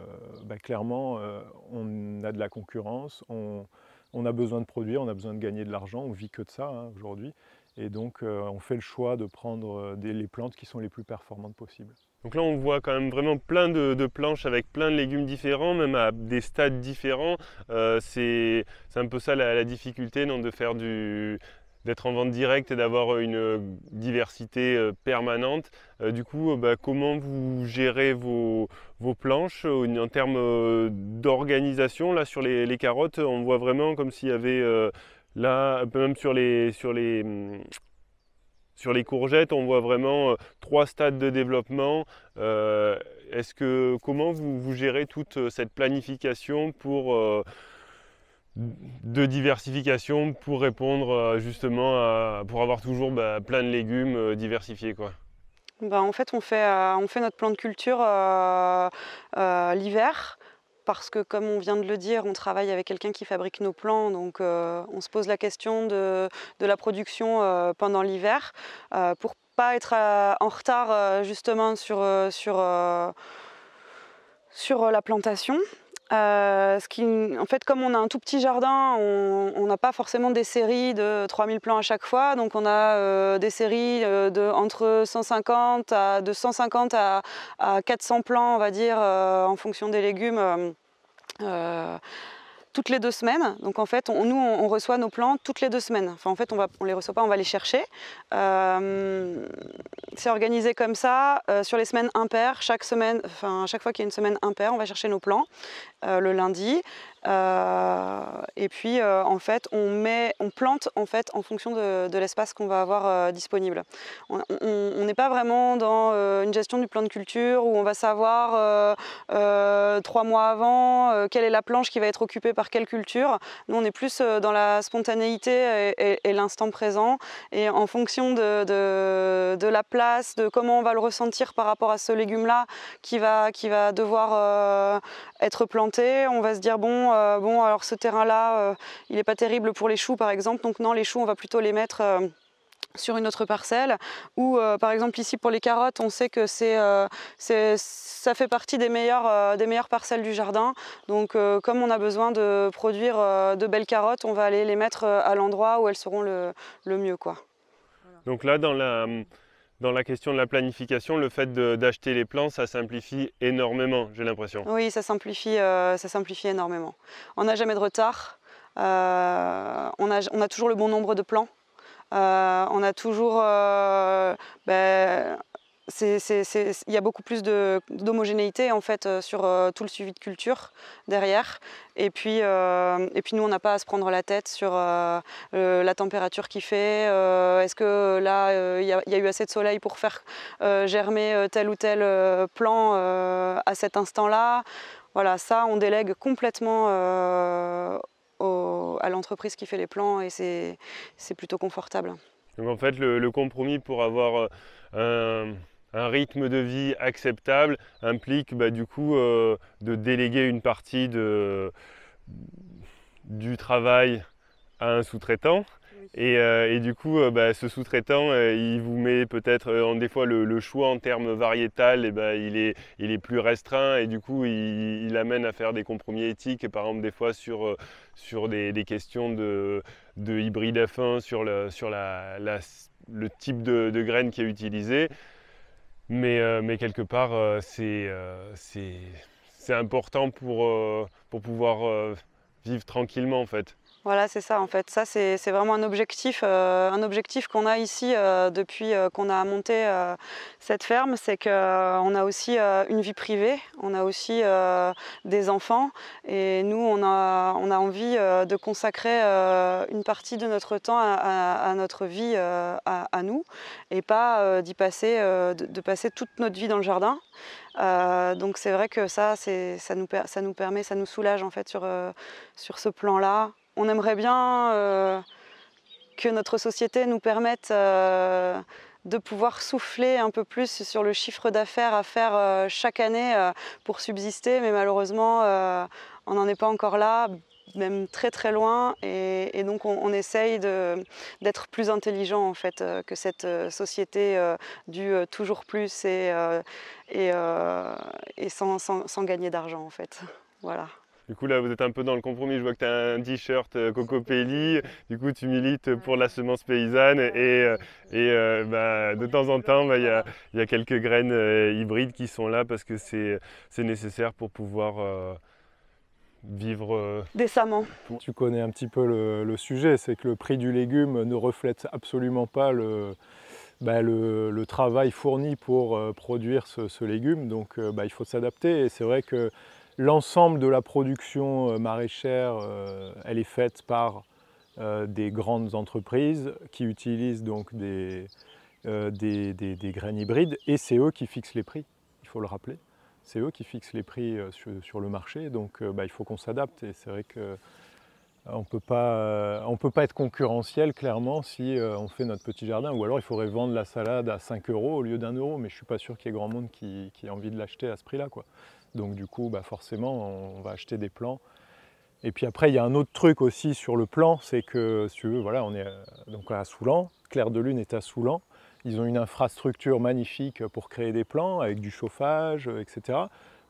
clairement, on a de la concurrence, on a besoin de produire, on a besoin de gagner de l'argent, on ne vit que de ça aujourd'hui, et donc on fait le choix de prendre les plantes qui sont les plus performantes possibles. Donc là, on voit quand même vraiment plein de planches avec plein de légumes différents, même à des stades différents. C'est un peu ça la difficulté, non, d'être en vente directe et d'avoir une diversité permanente. Du coup, comment vous gérez vos planches en termes d'organisation? Là, sur les carottes, on voit vraiment comme s'il y avait là, même sur les courgettes, on voit vraiment 3 stades de développement. Comment vous gérez toute cette planification de diversification pour répondre justement pour avoir toujours plein de légumes diversifiés, quoi? En fait, on fait notre plan de culture l'hiver. Parce que, comme on vient de le dire, on travaille avec quelqu'un qui fabrique nos plants, donc on se pose la question de la production pendant l'hiver pour pas être en retard justement sur la plantation. En fait, comme on a un tout petit jardin, on n'a pas forcément des séries de 3000 plants à chaque fois, donc on a des séries entre 150 à 400 plants, on va dire, en fonction des légumes. Toutes les 2 semaines. Donc en fait, on reçoit nos plants toutes les 2 semaines. Enfin en fait, on les reçoit pas, on va les chercher. C'est organisé comme ça. Sur les semaines impaires, chaque fois qu'il y a une semaine impaire, on va chercher nos plants le lundi. Et puis en fait, on plante en fait en fonction de l'espace qu'on va avoir disponible. On n'est pas vraiment dans une gestion du plan de culture où on va savoir 3 mois avant quelle est la planche qui va être occupée par quelle culture. Nous, on est plus dans la spontanéité et l'instant présent. Et en fonction de la place, de comment on va le ressentir par rapport à ce légume-là qui va devoir être planté, on va se dire alors ce terrain-là, il n'est pas terrible pour les choux par exemple. Donc non, les choux, on va plutôt les mettre sur une autre parcelle, ou par exemple ici pour les carottes, on sait que ça fait partie des meilleures parcelles du jardin. Donc comme on a besoin de produire de belles carottes, on va aller les mettre à l'endroit où elles seront le mieux, quoi. Voilà. Donc là, dans la question de la planification, le fait d'acheter les plants, ça simplifie énormément, j'ai l'impression. Oui, ça simplifie énormément. On n'a jamais de retard. On a toujours le bon nombre de plants. On a toujours... il y a beaucoup plus d'homogénéité en fait sur tout le suivi de culture derrière. Et puis nous, on n'a pas à se prendre la tête sur la température qu'il fait. Est-ce que là, il y a eu assez de soleil pour faire germer tel ou tel plant à cet instant-là? Voilà, ça, on délègue complètement à l'entreprise qui fait les plans et c'est plutôt confortable. Donc en fait, le compromis pour avoir un rythme de vie acceptable implique du coup de déléguer une partie du travail à un sous-traitant. Et du coup, ce sous-traitant, il vous met peut-être, des fois, le choix en termes variétal, il est plus restreint et du coup, il amène à faire des compromis éthiques, et par exemple, des fois, sur des questions de hybride F1, sur le type de graines qui est utilisé. Mais quelque part, c'est important pour pouvoir vivre tranquillement, en fait. Voilà, c'est ça en fait. Ça, c'est vraiment un objectif qu'on a ici depuis qu'on a monté cette ferme. C'est qu'on a aussi une vie privée, on a aussi des enfants. Et nous, on a envie de consacrer une partie de notre temps à notre vie à nous et pas d'y passer, de passer toute notre vie dans le jardin. Donc c'est vrai que ça nous soulage en fait sur ce plan-là. On aimerait bien que notre société nous permette de pouvoir souffler un peu plus sur le chiffre d'affaires à faire chaque année pour subsister, mais malheureusement, on n'en est pas encore là, même très très loin, et donc on essaye d'être plus intelligent en fait que cette société du toujours plus et sans gagner d'argent en fait. Voilà. Du coup, là, vous êtes un peu dans le compromis. Je vois que tu as un t-shirt Cocopelli. Du coup, tu milites pour la semence paysanne. Et de temps en temps, il y a quelques graines hybrides qui sont là parce que c'est nécessaire pour pouvoir vivre décemment. Tu connais un petit peu le sujet. C'est que le prix du légume ne reflète absolument pas le travail fourni pour produire ce légume. Donc, il faut s'adapter. Et c'est vrai que l'ensemble de la production maraîchère, elle est faite par des grandes entreprises qui utilisent donc des graines hybrides et c'est eux qui fixent les prix, il faut le rappeler. C'est eux qui fixent les prix sur le marché, donc il faut qu'on s'adapte et c'est vrai qu'on ne peut pas être concurrentiel clairement si on fait notre petit jardin ou alors il faudrait vendre la salade à 5 € au lieu d'1 €, mais je ne suis pas sûr qu'il y ait grand monde qui ait envie de l'acheter à ce prix-là, quoi. Donc du coup, forcément, on va acheter des plants. Et puis après, il y a un autre truc aussi sur le plan, c'est que, si tu veux, voilà, on est donc à Soulan, Clair de Lune est à Soulan. Ils ont une infrastructure magnifique pour créer des plants, avec du chauffage, etc.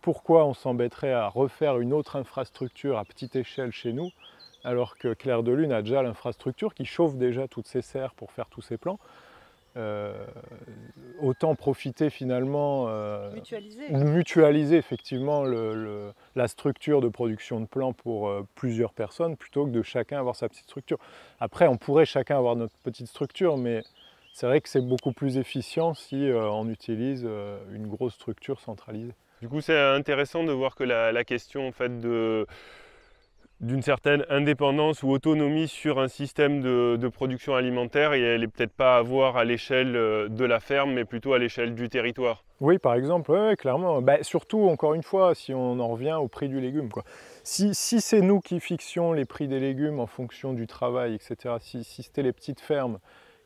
Pourquoi on s'embêterait à refaire une autre infrastructure à petite échelle chez nous, alors que Clair de Lune a déjà l'infrastructure qui chauffe déjà toutes ses serres pour faire tous ses plants? Autant profiter finalement, mutualiser effectivement la structure de production de plants pour plusieurs personnes plutôt que de chacun avoir sa petite structure. Après, on pourrait chacun avoir notre petite structure, mais c'est vrai que c'est beaucoup plus efficient si on utilise une grosse structure centralisée. Du coup, c'est intéressant de voir que la question en fait d'une certaine indépendance ou autonomie sur un système de production alimentaire, et elle n'est peut-être pas à voir à l'échelle de la ferme, mais plutôt à l'échelle du territoire. Oui, par exemple, ouais, clairement. Surtout, encore une fois, si on en revient au prix du légume, quoi. Si c'est nous qui fixions les prix des légumes en fonction du travail, etc., si c'était les petites fermes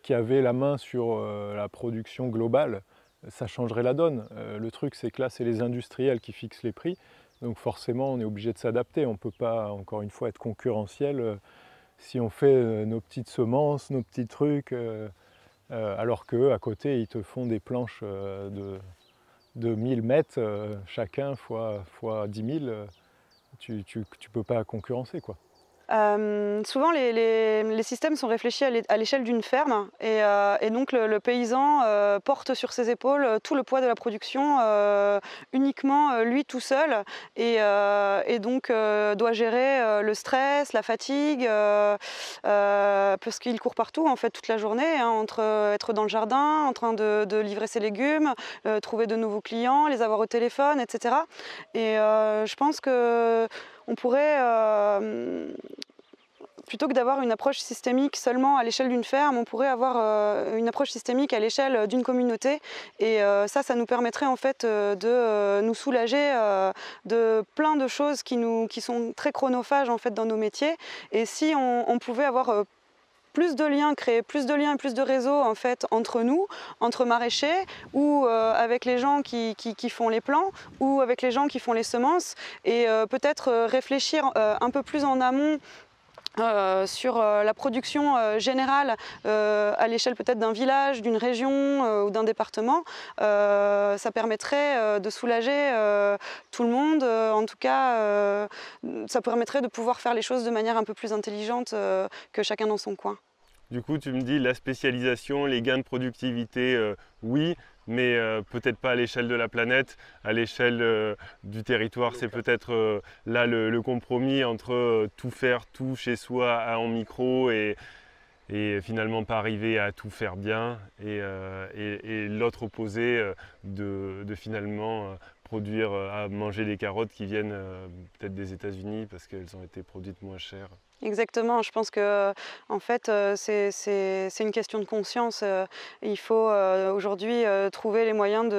qui avaient la main sur la production globale, ça changerait la donne. Le truc, c'est que là, c'est les industriels qui fixent les prix. Donc forcément, on est obligé de s'adapter. On ne peut pas, encore une fois, être concurrentiel si on fait nos petites semences, nos petits trucs, alors qu'eux, à côté, ils te font des planches de 1000 mètres, chacun fois 10 000. Tu ne peux pas concurrencer, quoi. Souvent, les systèmes sont réfléchis à l'échelle d'une ferme et donc le paysan porte sur ses épaules tout le poids de la production uniquement lui tout seul et donc doit gérer le stress, la fatigue parce qu'il court partout en fait toute la journée hein, entre être dans le jardin, en train de livrer ses légumes, trouver de nouveaux clients, les avoir au téléphone, etc. Et je pense que on pourrait, plutôt que d'avoir une approche systémique seulement à l'échelle d'une ferme, on pourrait avoir une approche systémique à l'échelle d'une communauté. Et ça nous permettrait en fait de nous soulager de plein de choses qui sont très chronophages en fait dans nos métiers. Et si on pouvait avoir plus de liens, créer plus de liens et plus de réseaux en fait entre nous, entre maraîchers ou avec les gens qui font les plants ou avec les gens qui font les semences et peut-être réfléchir un peu plus en amont sur la production générale à l'échelle peut-être d'un village, d'une région ou d'un département, ça permettrait de soulager tout le monde. En tout cas, ça permettrait de pouvoir faire les choses de manière un peu plus intelligente que chacun dans son coin. Du coup, tu me dis la spécialisation, les gains de productivité, oui, mais peut-être pas à l'échelle de la planète, à l'échelle du territoire. C'est peut-être là le compromis entre tout faire, tout chez soi en micro et finalement pas arriver à tout faire bien et l'autre opposé de finalement produire à manger des carottes qui viennent peut-être des États-Unis parce qu'elles ont été produites moins chères. Exactement, je pense que en fait c'est une question de conscience. Il faut aujourd'hui trouver les moyens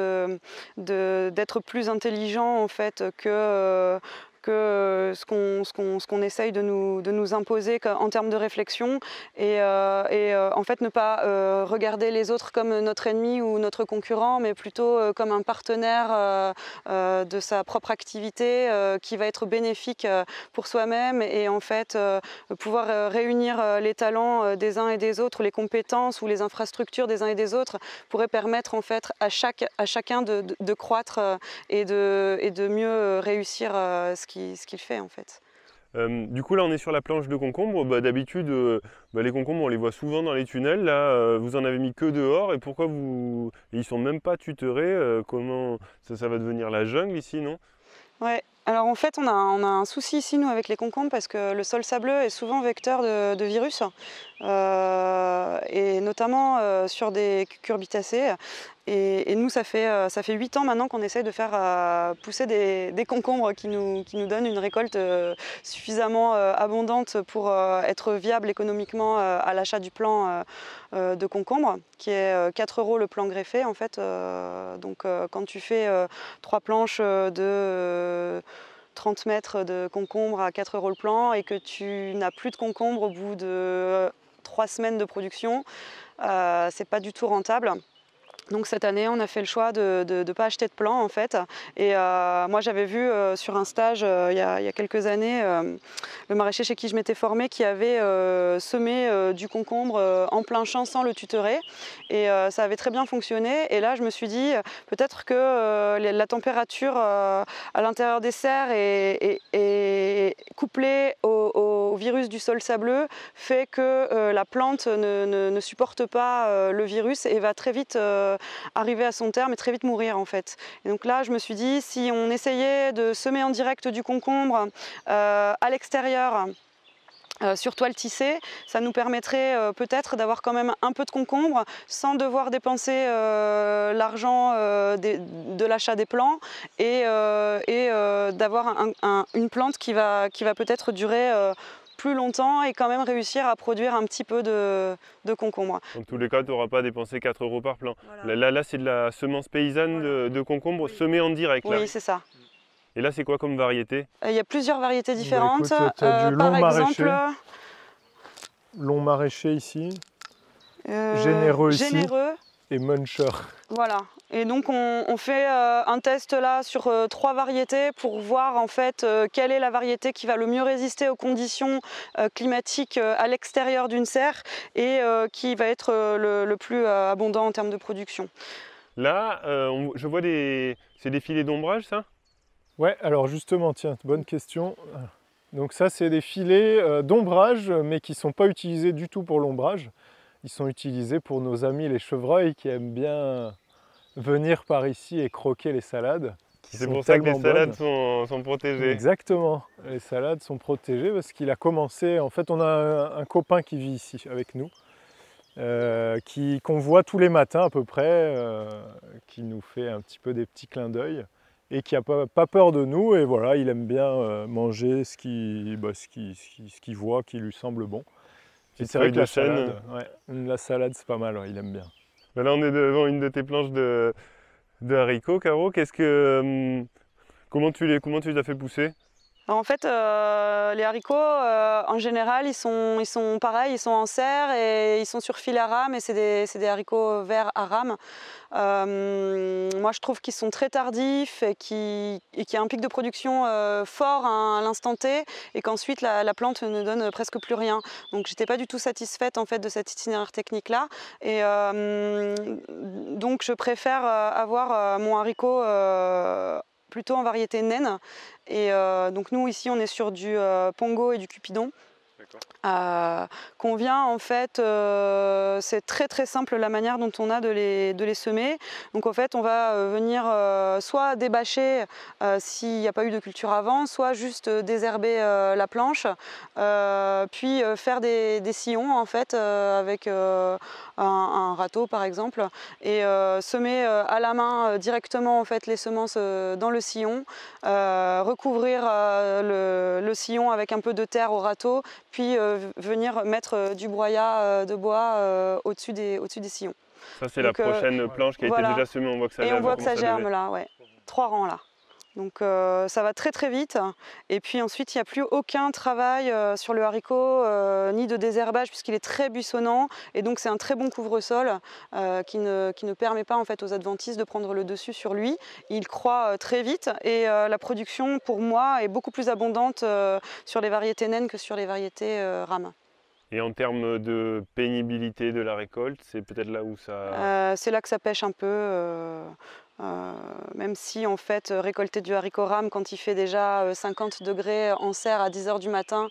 d'être plus intelligent en fait que ce qu'on essaye de nous imposer en termes de réflexion et en fait ne pas regarder les autres comme notre ennemi ou notre concurrent mais plutôt comme un partenaire de sa propre activité qui va être bénéfique pour soi-même et en fait pouvoir réunir les talents des uns et des autres, les compétences ou les infrastructures des uns et des autres pourrait permettre en fait à chacun de croître et de mieux réussir ce qu'il fait en fait. Du coup là on est sur la planche de concombre. D'habitude les concombres on les voit souvent dans les tunnels. Là vous en avez mis que dehors et pourquoi ils sont même pas tutorés, comment ça va devenir la jungle ici, non? Ouais. Alors en fait on a un souci ici nous avec les concombres parce que le sol sableux est souvent vecteur de virus et notamment sur des cucurbitacées. Et nous ça fait 8 ans maintenant qu'on essaye de faire pousser des concombres qui nous donnent une récolte suffisamment abondante pour être viable économiquement à l'achat du plant de concombre qui est 4 € le plant greffé en fait. Donc quand tu fais 3 planches de 30 mètres de concombre à 4 € le plant et que tu n'as plus de concombre au bout de 3 semaines de production, c'est pas du tout rentable. Donc cette année, on a fait le choix de ne pas acheter de plan en fait. Et moi, j'avais vu sur un stage il y a quelques années le maraîcher chez qui je m'étais formée qui avait semé du concombre en plein champ sans le tutorer. Et ça avait très bien fonctionné. Et là, je me suis dit peut-être que la température à l'intérieur des serres est couplée au virus du sol sableux, fait que la plante ne supporte pas le virus et va très vite arriver à son terme et très vite mourir en fait. Et donc là je me suis dit si on essayait de semer en direct du concombre à l'extérieur sur toile tissée, ça nous permettrait peut-être d'avoir quand même un peu de concombre sans devoir dépenser l'argent de l'achat des plants et d'avoir une plante qui va peut-être durer plus longtemps et quand même réussir à produire un petit peu de concombre. Dans tous les cas, tu n'auras pas dépensé 4 € par plant. Voilà. Là c'est de la semence paysanne de concombre semée en direct. Oui, c'est ça. Et là, c'est quoi comme variété? Il y a plusieurs variétés différentes. Écoute, t'as du long par maraîcher. exemple, Long maraîcher ici, généreux ici et muncher. Voilà. Et donc on fait un test là sur 3 variétés pour voir en fait quelle est la variété qui va le mieux résister aux conditions climatiques à l'extérieur d'une serre et qui va être le plus abondant en termes de production. Là, je vois c'est des filets d'ombrage, ça? Ouais, alors justement, tiens, bonne question. Donc ça, c'est des filets d'ombrage, mais qui ne sont pas utilisés du tout pour l'ombrage. Ils sont utilisés pour nos amis les chevreuils qui aiment bien venir par ici et croquer les salades. C'est pour ça que les salades sont protégées. Exactement, les salades sont protégées parce qu'il a commencé, en fait on a un copain qui vit ici avec nous, qu'on voit tous les matins à peu près, qui nous fait un petit peu des petits clins d'œil et qui n'a pas peur de nous, et voilà, il aime bien manger ce qu'il voit, qui lui semble bon. Et c'est vrai que la salade c'est pas mal, ouais, il aime bien. Là on est devant une de tes planches de haricots, Caro. Comment tu les as fait pousser? Alors en fait, les haricots, en général, ils sont pareils, ils sont en serre et ils sont sur fil à rame, et c'est des haricots verts à rame. Moi, je trouve qu'ils sont très tardifs et qu'il y a un pic de production fort à l'instant T, et qu'ensuite la plante ne donne presque plus rien. Donc, j'étais pas du tout satisfaite en fait de cet itinéraire technique-là, et donc je préfère avoir mon haricot plutôt en variété naine. Et donc nous ici on est sur du pongo et du cupidon. Qu'on vient en fait, c'est très très simple la manière dont on a de les semer. Donc en fait on va venir soit débâcher s'il n'y a pas eu de culture avant, soit juste désherber la planche, puis faire des sillons en fait avec un râteau par exemple, et semer à la main directement en fait les semences dans le sillon, recouvrir le sillon avec un peu de terre au râteau, puis venir mettre du broyat de bois au-dessus des sillons. Ça c'est la prochaine planche qui a été déjà semée, on voit que ça germe. Et on voit que ça germe là, ouais. 3 rangs là. Donc ça va très très vite, et puis ensuite il n'y a plus aucun travail sur le haricot, ni de désherbage, puisqu'il est très buissonnant, et donc c'est un très bon couvre-sol qui ne permet pas en fait aux adventices de prendre le dessus sur lui. Il croît très vite, et la production pour moi est beaucoup plus abondante sur les variétés naines que sur les variétés rames. Et en termes de pénibilité de la récolte, c'est peut-être là où ça... c'est là que ça pêche un peu. Même si en fait récolter du haricot rame quand il fait déjà 50 degrés en serre à 10 h du matin,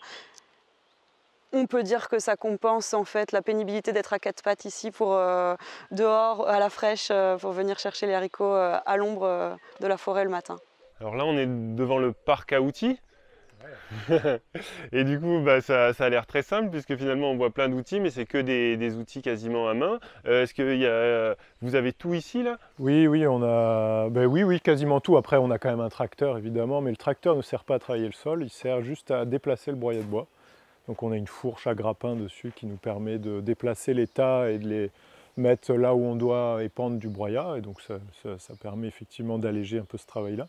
on peut dire que ça compense en fait la pénibilité d'être à 4 pattes ici pour dehors à la fraîche pour venir chercher les haricots à l'ombre de la forêt le matin. Alors là on est devant le parc à outils. Et du coup ça a l'air très simple, puisque finalement on voit plein d'outils, mais c'est que des outils quasiment à main. Est-ce que vous avez tout ici là? Oui, on a oui, quasiment tout. Après on a quand même un tracteur évidemment, mais le tracteur ne sert pas à travailler le sol, il sert juste à déplacer le broyat de bois. Donc on a une fourche à grappin dessus qui nous permet de déplacer les tas et de les mettre là où on doit épandre du broyat, et donc ça permet effectivement d'alléger un peu ce travail-là.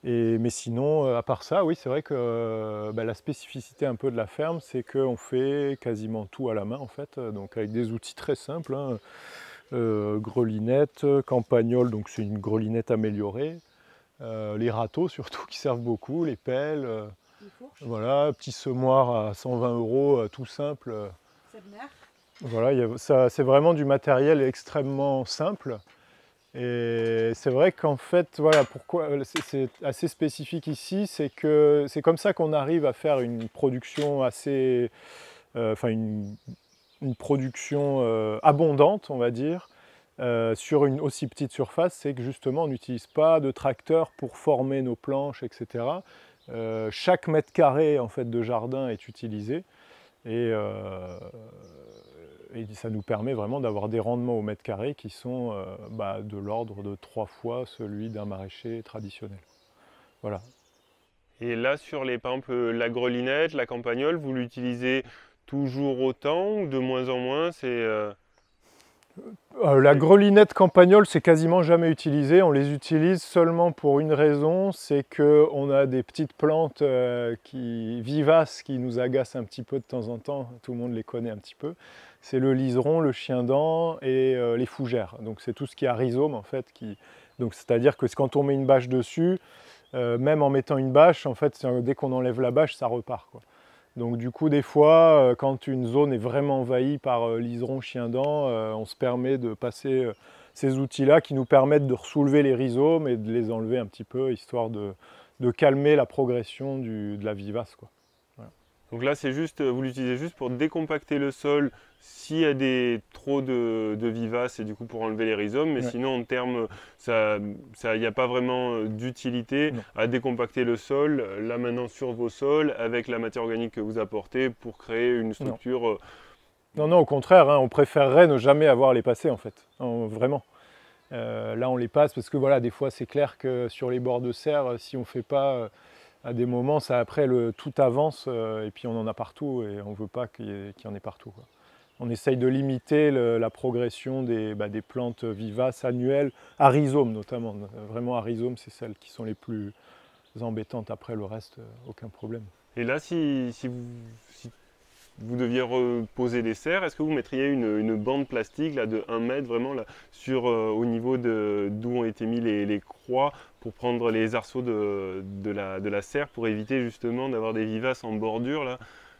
Mais sinon, à part ça, oui, c'est vrai que la spécificité un peu de la ferme, c'est qu'on fait quasiment tout à la main en fait, donc avec des outils très simples, hein. Grelinette, campagnole, donc c'est une grelinette améliorée, les râteaux surtout qui servent beaucoup, les pelles, voilà, petit semoir à 120 €, tout simple. Voilà, c'est vraiment du matériel extrêmement simple. Et c'est vrai qu'en fait, voilà, pourquoi c'est assez spécifique ici, c'est que c'est comme ça qu'on arrive à faire une production assez, une production abondante, on va dire, sur une aussi petite surface. C'est que justement, on n'utilise pas de tracteur pour former nos planches, etc. Chaque mètre carré en fait de jardin est utilisé, et ça nous permet vraiment d'avoir des rendements au mètre carré qui sont de l'ordre de 3 fois celui d'un maraîcher traditionnel. Voilà. Et là, par exemple, la grelinette, la campagnole, vous l'utilisez toujours autant ou de moins en moins? La grelinette campagnole, c'est quasiment jamais utilisé. On les utilise seulement pour une raison, c'est qu'on a des petites plantes vivaces qui nous agacent un petit peu de temps en temps. Tout le monde les connaît un petit peu. C'est le liseron, le chien-dent et les fougères. Donc c'est tout ce qui est à rhizome en fait. Donc c'est-à-dire que quand on met une bâche dessus, même en mettant une bâche, en fait, dès qu'on enlève la bâche, ça repart, quoi. Donc du coup, des fois, quand une zone est vraiment envahie par liseron, chien-dent, on se permet de passer ces outils-là qui nous permettent de ressoulever les rhizomes et de les enlever un petit peu, histoire de calmer la progression de la vivace, quoi. Donc là, c'est juste, vous l'utilisez juste pour décompacter le sol s'il y a trop de vivaces et du coup pour enlever les rhizomes, mais sinon en termes, il n'y a pas vraiment d'utilité à décompacter le sol, là maintenant sur vos sols, avec la matière organique que vous apportez pour créer une structure. Non, au contraire, on préférerait ne jamais avoir les passés en fait, vraiment. Là on les passe parce que voilà, des fois c'est clair que sur les bords de serre, si on ne fait pas, à des moments, après tout avance et puis on en a partout et on ne veut pas qu'il y en ait partout, quoi. On essaye de limiter la progression des plantes vivaces annuelles, à rhizome notamment. Vraiment à rhizome, c'est celles qui sont les plus embêtantes. Après le reste, aucun problème. Et là, si vous deviez reposer les serres, est-ce que vous mettriez une bande plastique là, de 1 mètre vraiment là, au niveau d'où ont été mis les croix pour prendre les arceaux de la serre pour éviter justement d'avoir des vivaces en bordure là.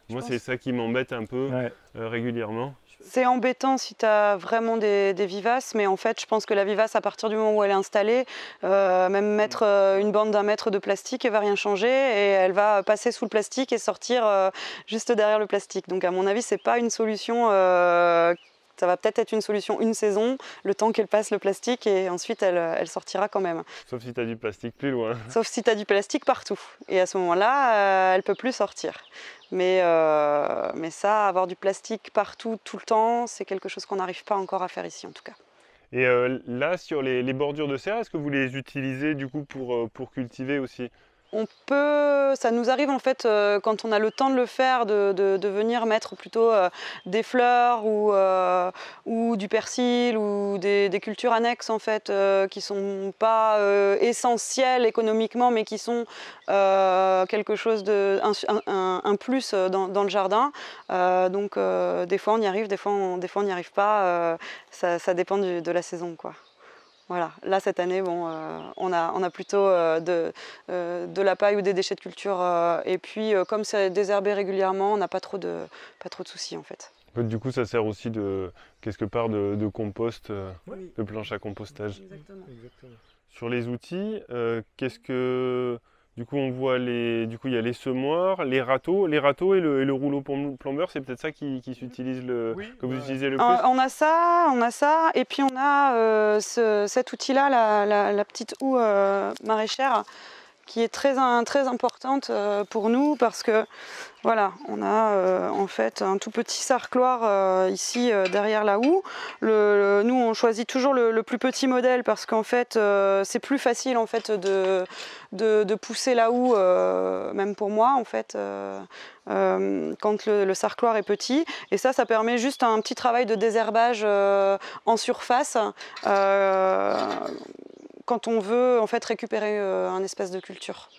Moi, c'est ça qui m'embête un peu régulièrement. C'est embêtant si tu as vraiment des vivaces, mais en fait, je pense que la vivace, à partir du moment où elle est installée, même mettre une bande d'1 mètre de plastique, elle ne va rien changer et elle va passer sous le plastique et sortir juste derrière le plastique. Donc, à mon avis, ce n'est pas une solution. Ça va peut-être être une solution une saison, le temps qu'elle passe le plastique et ensuite elle sortira quand même. Sauf si tu as du plastique plus loin. Sauf si tu as du plastique partout. Et à ce moment-là, elle ne peut plus sortir. Mais ça, avoir du plastique partout, tout le temps, c'est quelque chose qu'on n'arrive pas encore à faire ici en tout cas. Et là, sur les bordures de serre, est-ce que vous les utilisez du coup pour cultiver aussi ? Ça nous arrive en fait quand on a le temps de le faire de venir mettre plutôt des fleurs ou du persil ou des cultures annexes en fait qui sont pas essentielles économiquement mais qui sont quelque chose un plus dans le jardin. Donc des fois on y arrive, des fois on n'y arrive pas. Ça dépend de la saison quoi. Voilà, là cette année, on a plutôt de la paille ou des déchets de culture et puis comme c'est désherbé régulièrement, on n'a pas trop de soucis en fait. Du coup, ça sert aussi quelque part de compost, de planche à compostage. Exactement. Sur les outils, du coup, on voit il y a les semoirs, les râteaux et le rouleau plomber, c'est peut-être ça qui s'utilise que vous utilisez le plus. On a ça, et puis on a cet outil-là, la petite houe maraîchère, qui est très importante pour nous parce que voilà, on a en fait un tout petit sarcloir ici derrière la houe. Nous on choisit toujours le plus petit modèle parce qu'en fait c'est plus facile en fait de pousser la houe, même pour moi en fait, quand le sarcloir est petit. Et ça permet juste un petit travail de désherbage en surface. Quand on veut en fait récupérer un espace de culture.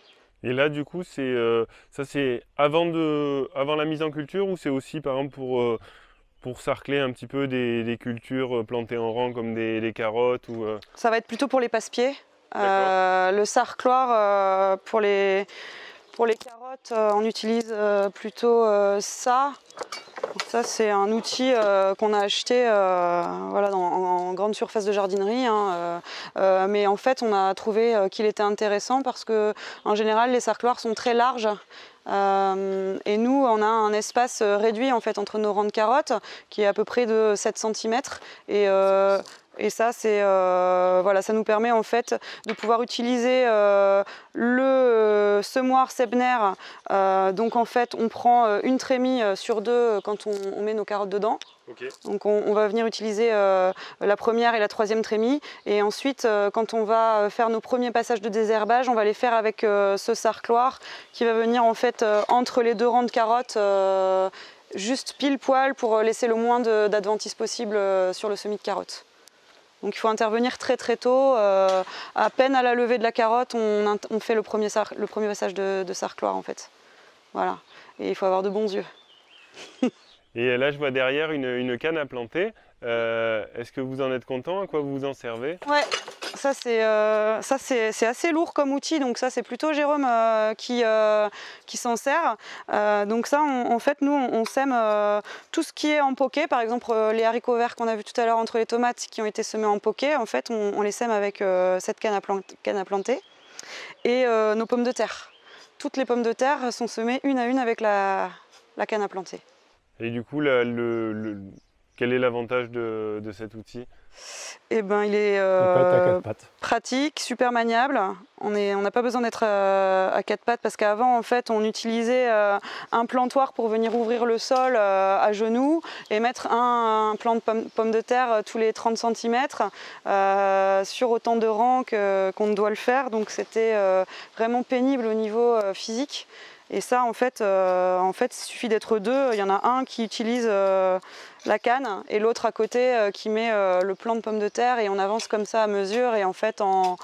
Et là, du coup, ça c'est avant la mise en culture ou c'est aussi par exemple pour sarcler un petit peu des cultures plantées en rang comme des carottes ou Ça va être plutôt pour les passe-pieds. Le sarcloir pour les carottes, on utilise plutôt ça. Ça, c'est un outil qu'on a acheté en grande surface de jardinerie. Mais en fait, on a trouvé qu'il était intéressant parce qu'en général, les sarcloirs sont très larges. Et nous, on a un espace réduit en fait, entre nos rangs de carottes qui est à peu près de 7 cm. Et ça, ça nous permet en fait de pouvoir utiliser le semoir Sebner. Donc en fait, on prend une trémie sur 2 quand on met nos carottes dedans. Okay. Donc on va venir utiliser la première et la troisième trémie. Et ensuite, quand on va faire nos premiers passages de désherbage, on va les faire avec ce sarcloir qui va venir en fait entre les 2 rangs de carottes. Juste pile poil pour laisser le moins d'adventices possible sur le semis de carottes. Donc il faut intervenir très très tôt. À peine à la levée de la carotte, on fait le premier passage de sarcloir en fait. Voilà. Et il faut avoir de bons yeux. Et là, je vois derrière une canne à planter. Est-ce que vous en êtes content? À quoi vous en servez? Ouais, ça c'est assez lourd comme outil. Donc ça c'est plutôt Jérôme qui s'en sert. Donc ça, en fait, nous on sème tout ce qui est en poquet. Par exemple, les haricots verts qu'on a vu tout à l'heure entre les tomates qui ont été semés en poquet. En fait, on les sème avec cette canne à planter. Et nos pommes de terre. Toutes les pommes de terre sont semées une à une avec la la canne à planter. Et du coup, quel est l'avantage de cet outil? Eh ben, il est pratique, super maniable. On n'a pas besoin d'être à quatre pattes parce qu'avant, en fait, on utilisait un plantoir pour venir ouvrir le sol à genoux et mettre un plant de pommes de terre tous les 30 cm sur autant de rangs qu'on doit le faire. Donc, c'était vraiment pénible au niveau physique. Et ça, en fait, il suffit d'être deux. Il y en a un qui utilise la canne et l'autre à côté qui met le plant de pommes de terre et on avance comme ça à mesure. Et en fait, en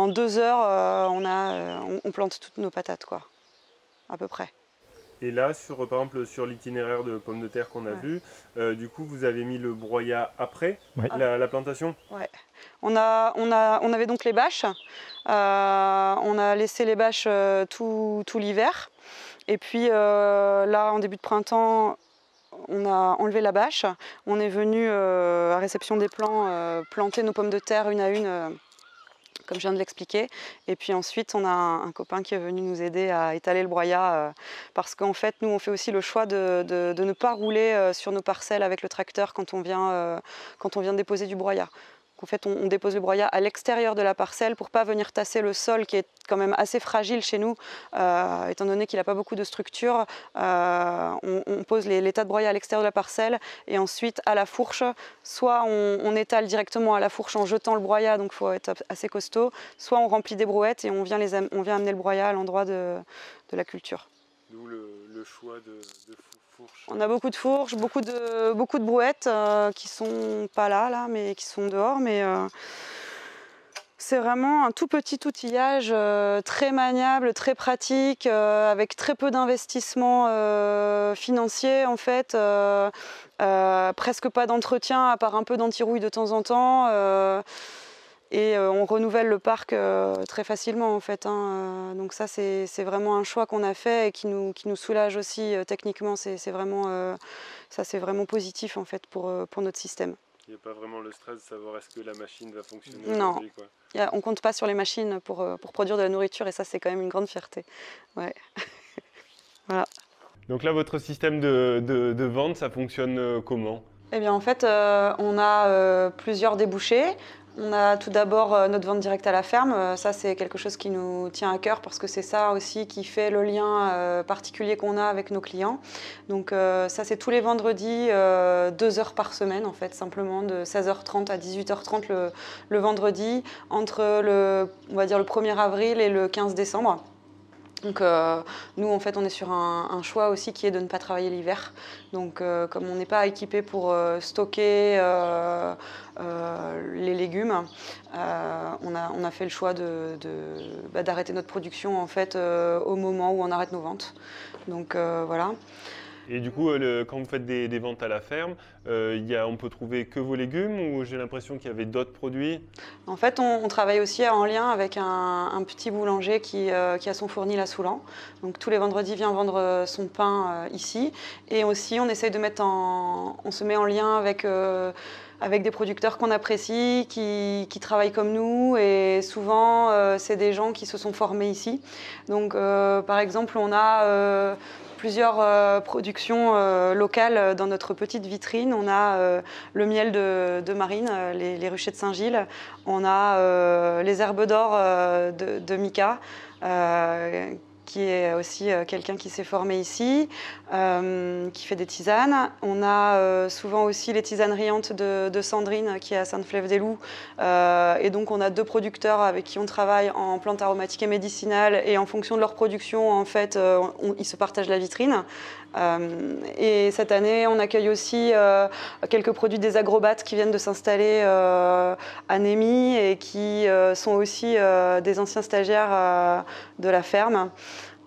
2 heures, on plante toutes nos patates, quoi, à peu près. Et là, par exemple, sur l'itinéraire de pommes de terre qu'on a vu, du coup, vous avez mis le broyat après la plantation? Ouais. On avait donc les bâches. On a laissé les bâches tout l'hiver. Et puis là, en début de printemps, on a enlevé la bâche. On est venu à réception des plants planter nos pommes de terre une à une, comme je viens de l'expliquer. Et puis ensuite, on a un copain qui est venu nous aider à étaler le broyat parce qu'en fait, nous, on fait aussi le choix de ne pas rouler sur nos parcelles avec le tracteur quand on vient déposer du broyat. En fait, on dépose le broyat à l'extérieur de la parcelle pour ne pas venir tasser le sol qui est quand même assez fragile chez nous, étant donné qu'il n'a pas beaucoup de structure. On pose les tas de broyat à l'extérieur de la parcelle et ensuite à la fourche, soit on étale directement à la fourche en jetant le broyat, donc il faut être assez costaud, soit on remplit des brouettes et on vient amener le broyat à l'endroit de la culture. D'où le choix de fourche. On a beaucoup de fourches, beaucoup de brouettes qui sont pas là, mais qui sont dehors. Mais c'est vraiment un tout petit outillage très maniable, très pratique, avec très peu d'investissement financier en fait. Presque pas d'entretien, à part un peu d'anti-rouille de temps en temps. Et on renouvelle le parc très facilement en fait. Donc ça c'est vraiment un choix qu'on a fait et qui nous soulage aussi techniquement. C'est vraiment positif en fait pour notre système. Il n'y a pas vraiment le stress de savoir est-ce que la machine va fonctionner. Non, on compte pas sur les machines pour produire de la nourriture et ça c'est quand même une grande fierté. Ouais. Voilà. Donc là votre système de vente ça fonctionne comment? Eh bien en fait on a plusieurs débouchés. On a tout d'abord notre vente directe à la ferme. Ça, c'est quelque chose qui nous tient à cœur parce que c'est ça aussi qui fait le lien particulier qu'on a avec nos clients. Donc ça, c'est tous les vendredis, 2 heures par semaine, en fait, simplement de 16h30 à 18h30 le vendredi, entre on va dire le 1er avril et le 15 décembre. Donc nous en fait on est sur un choix aussi qui est de ne pas travailler l'hiver. Donc comme on n'est pas équipé pour stocker les légumes, on a fait le choix d'arrêter notre production en fait au moment où on arrête nos ventes. Donc voilà. Et du coup, quand vous faites des ventes à la ferme, on peut trouver que vos légumes ou j'ai l'impression qu'il y avait d'autres produits? En fait, on travaille aussi en lien avec un petit boulanger qui a son fournil à Soulan. Donc tous les vendredis, vient vendre son pain ici. Et aussi, on essaye on se met en lien avec des producteurs qu'on apprécie, qui travaillent comme nous. Et souvent, c'est des gens qui se sont formés ici. Donc par exemple, on a plusieurs productions locales dans notre petite vitrine. On a le miel de Marine, les ruchers de Saint-Gilles. On a les herbes d'or de Mika, qui est aussi quelqu'un qui s'est formé ici, qui fait des tisanes. On a souvent aussi les tisanes riantes de Sandrine, qui est à Sainte-Flève-des-Loups. Et donc, on a 2 producteurs avec qui on travaille en plantes aromatiques et médicinales. Et en fonction de leur production, en fait, ils se partagent la vitrine. Et cette année, on accueille aussi quelques produits des agrobates qui viennent de s'installer à Némy et qui sont aussi des anciens stagiaires de la ferme.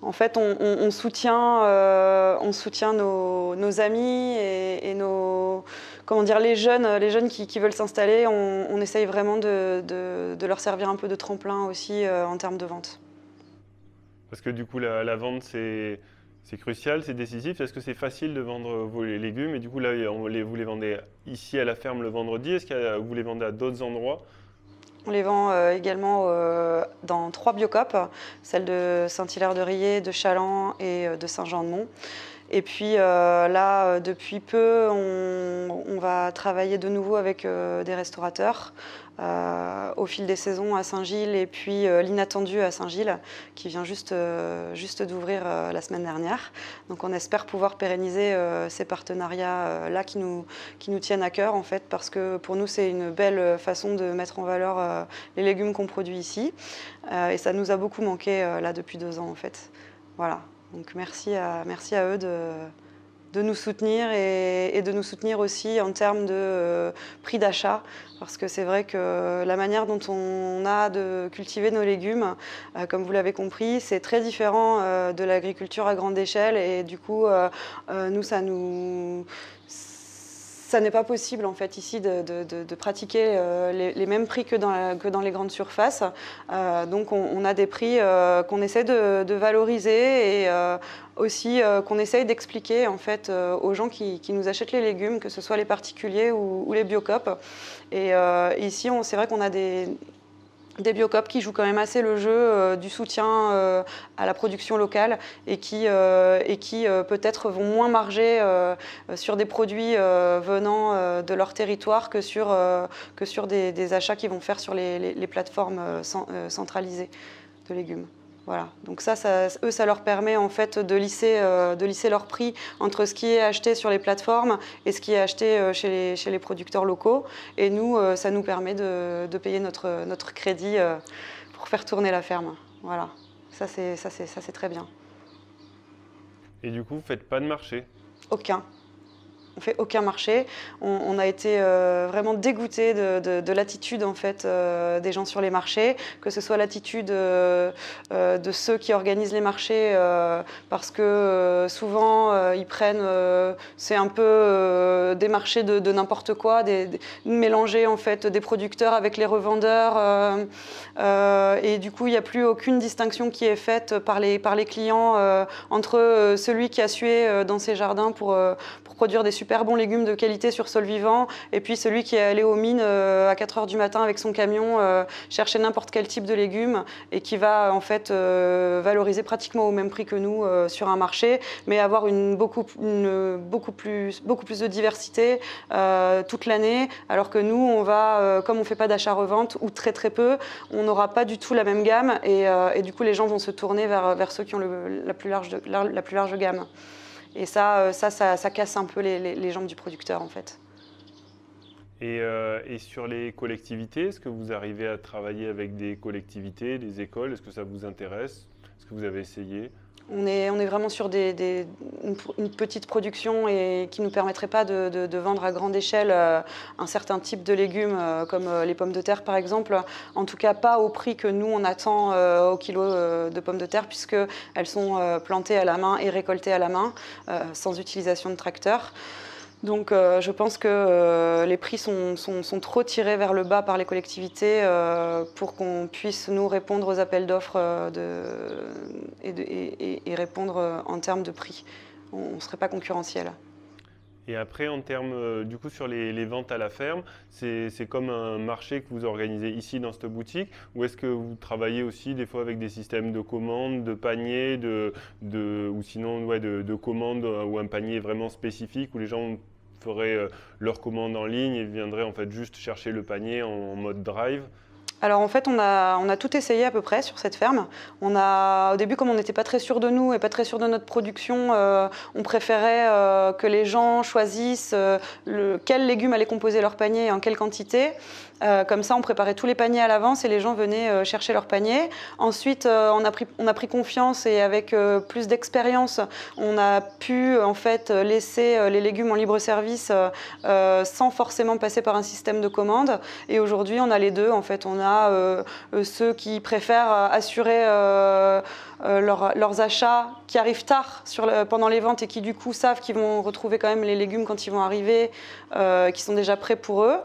En fait, on soutient nos amis et les jeunes qui veulent s'installer. On essaye vraiment de leur servir un peu de tremplin aussi en termes de vente. Parce que du coup, la vente, c'est crucial, c'est décisif. Est-ce que c'est facile de vendre vos légumes? Et du coup, là, vous les vendez ici à la ferme le vendredi. Est-ce que vous les vendez à d'autres endroits? On les vend également dans 3 biocopes, celles de Saint-Hilaire-de-Riez, de Challans et de Saint-Jean-de-Mont. Et puis là, depuis peu, on va travailler de nouveau avec des restaurateurs au fil des saisons à Saint-Gilles et puis l'Inattendu à Saint-Gilles qui vient juste d'ouvrir la semaine dernière. Donc on espère pouvoir pérenniser ces partenariats-là qui nous tiennent à cœur en fait, parce que pour nous c'est une belle façon de mettre en valeur les légumes qu'on produit ici. Et ça nous a beaucoup manqué là depuis 2 ans en fait. Voilà. Donc merci à eux de nous soutenir et de nous soutenir aussi en termes de prix d'achat, parce que c'est vrai que la manière dont on a de cultiver nos légumes, comme vous l'avez compris, c'est très différent de l'agriculture à grande échelle, et du coup nous ça n'est pas possible en fait ici de pratiquer les mêmes prix que dans les grandes surfaces. Donc on a des prix qu'on essaie de valoriser et aussi qu'on essaye d'expliquer en fait aux gens qui nous achètent les légumes, que ce soit les particuliers ou les biocoop. Et ici c'est vrai qu'on a des biocoop qui jouent quand même assez le jeu du soutien à la production locale et qui peut-être vont moins marger sur des produits venant de leur territoire que sur des achats qu'ils vont faire sur les plateformes centralisées de légumes. Voilà. Donc eux, ça leur permet en fait de lisser leur prix entre ce qui est acheté sur les plateformes et ce qui est acheté chez les producteurs locaux. Et nous, ça nous permet de payer notre crédit pour faire tourner la ferme. Voilà. Ça, c'est très bien. Et du coup, vous ne faites pas de marché? Aucun. On fait aucun marché. On a été vraiment dégoûtés de l'attitude en fait des gens sur les marchés, que ce soit l'attitude de ceux qui organisent les marchés, parce que souvent ils prennent, c'est un peu des marchés de n'importe quoi, mélanger en fait des producteurs avec les revendeurs, et du coup il n'y a plus aucune distinction qui est faite par les clients entre celui qui a sué dans ses jardins pour produire des super bons légumes de qualité sur sol vivant, et puis celui qui est allé aux mines à 4 h du matin avec son camion chercher n'importe quel type de légumes et qui va en fait valoriser pratiquement au même prix que nous sur un marché, mais avoir beaucoup plus de diversité toute l'année, alors que nous on va, comme on ne fait pas d'achat-revente ou très très peu, on n'aura pas du tout la même gamme, et du coup les gens vont se tourner vers ceux qui ont la plus large gamme. Et ça casse un peu les jambes du producteur en fait. Et sur les collectivités, est-ce que vous arrivez à travailler avec des collectivités, des écoles? Est-ce que ça vous intéresse? Est-ce que vous avez essayé? On est vraiment sur une petite production et qui ne nous permettrait pas de vendre à grande échelle un certain type de légumes comme les pommes de terre par exemple. En tout cas pas au prix que nous on attend au kilo de pommes de terre, puisqu'elles sont plantées à la main et récoltées à la main sans utilisation de tracteur. Donc je pense que les prix sont trop tirés vers le bas par les collectivités pour qu'on puisse nous répondre aux appels d'offres et répondre en termes de prix. On ne serait pas concurrentiel. Et après, en termes, du coup, sur les ventes à la ferme, c'est comme un marché que vous organisez ici dans cette boutique, ou est-ce que vous travaillez aussi des fois avec des systèmes de commandes, de paniers, ou sinon de commandes ou un panier vraiment spécifique où les gens feraient leur commande en ligne et viendraient en fait juste chercher le panier en mode drive? Alors en fait, on a tout essayé à peu près sur cette ferme. Au début, comme on n'était pas très sûr de nous et pas très sûr de notre production, on préférait que les gens choisissent quels légumes allaient composer leur panier et en quelle quantité. Comme ça, on préparait tous les paniers à l'avance et les gens venaient chercher leur panier. Ensuite, on a pris confiance, et avec plus d'expérience, on a pu en fait laisser les légumes en libre service sans forcément passer par un système de commande. Et aujourd'hui, on a les deux. En fait, on a ceux qui préfèrent assurer leurs achats qui arrivent tard pendant les ventes et qui du coup savent qu'ils vont retrouver quand même les légumes quand ils vont arriver, qui sont déjà prêts pour eux.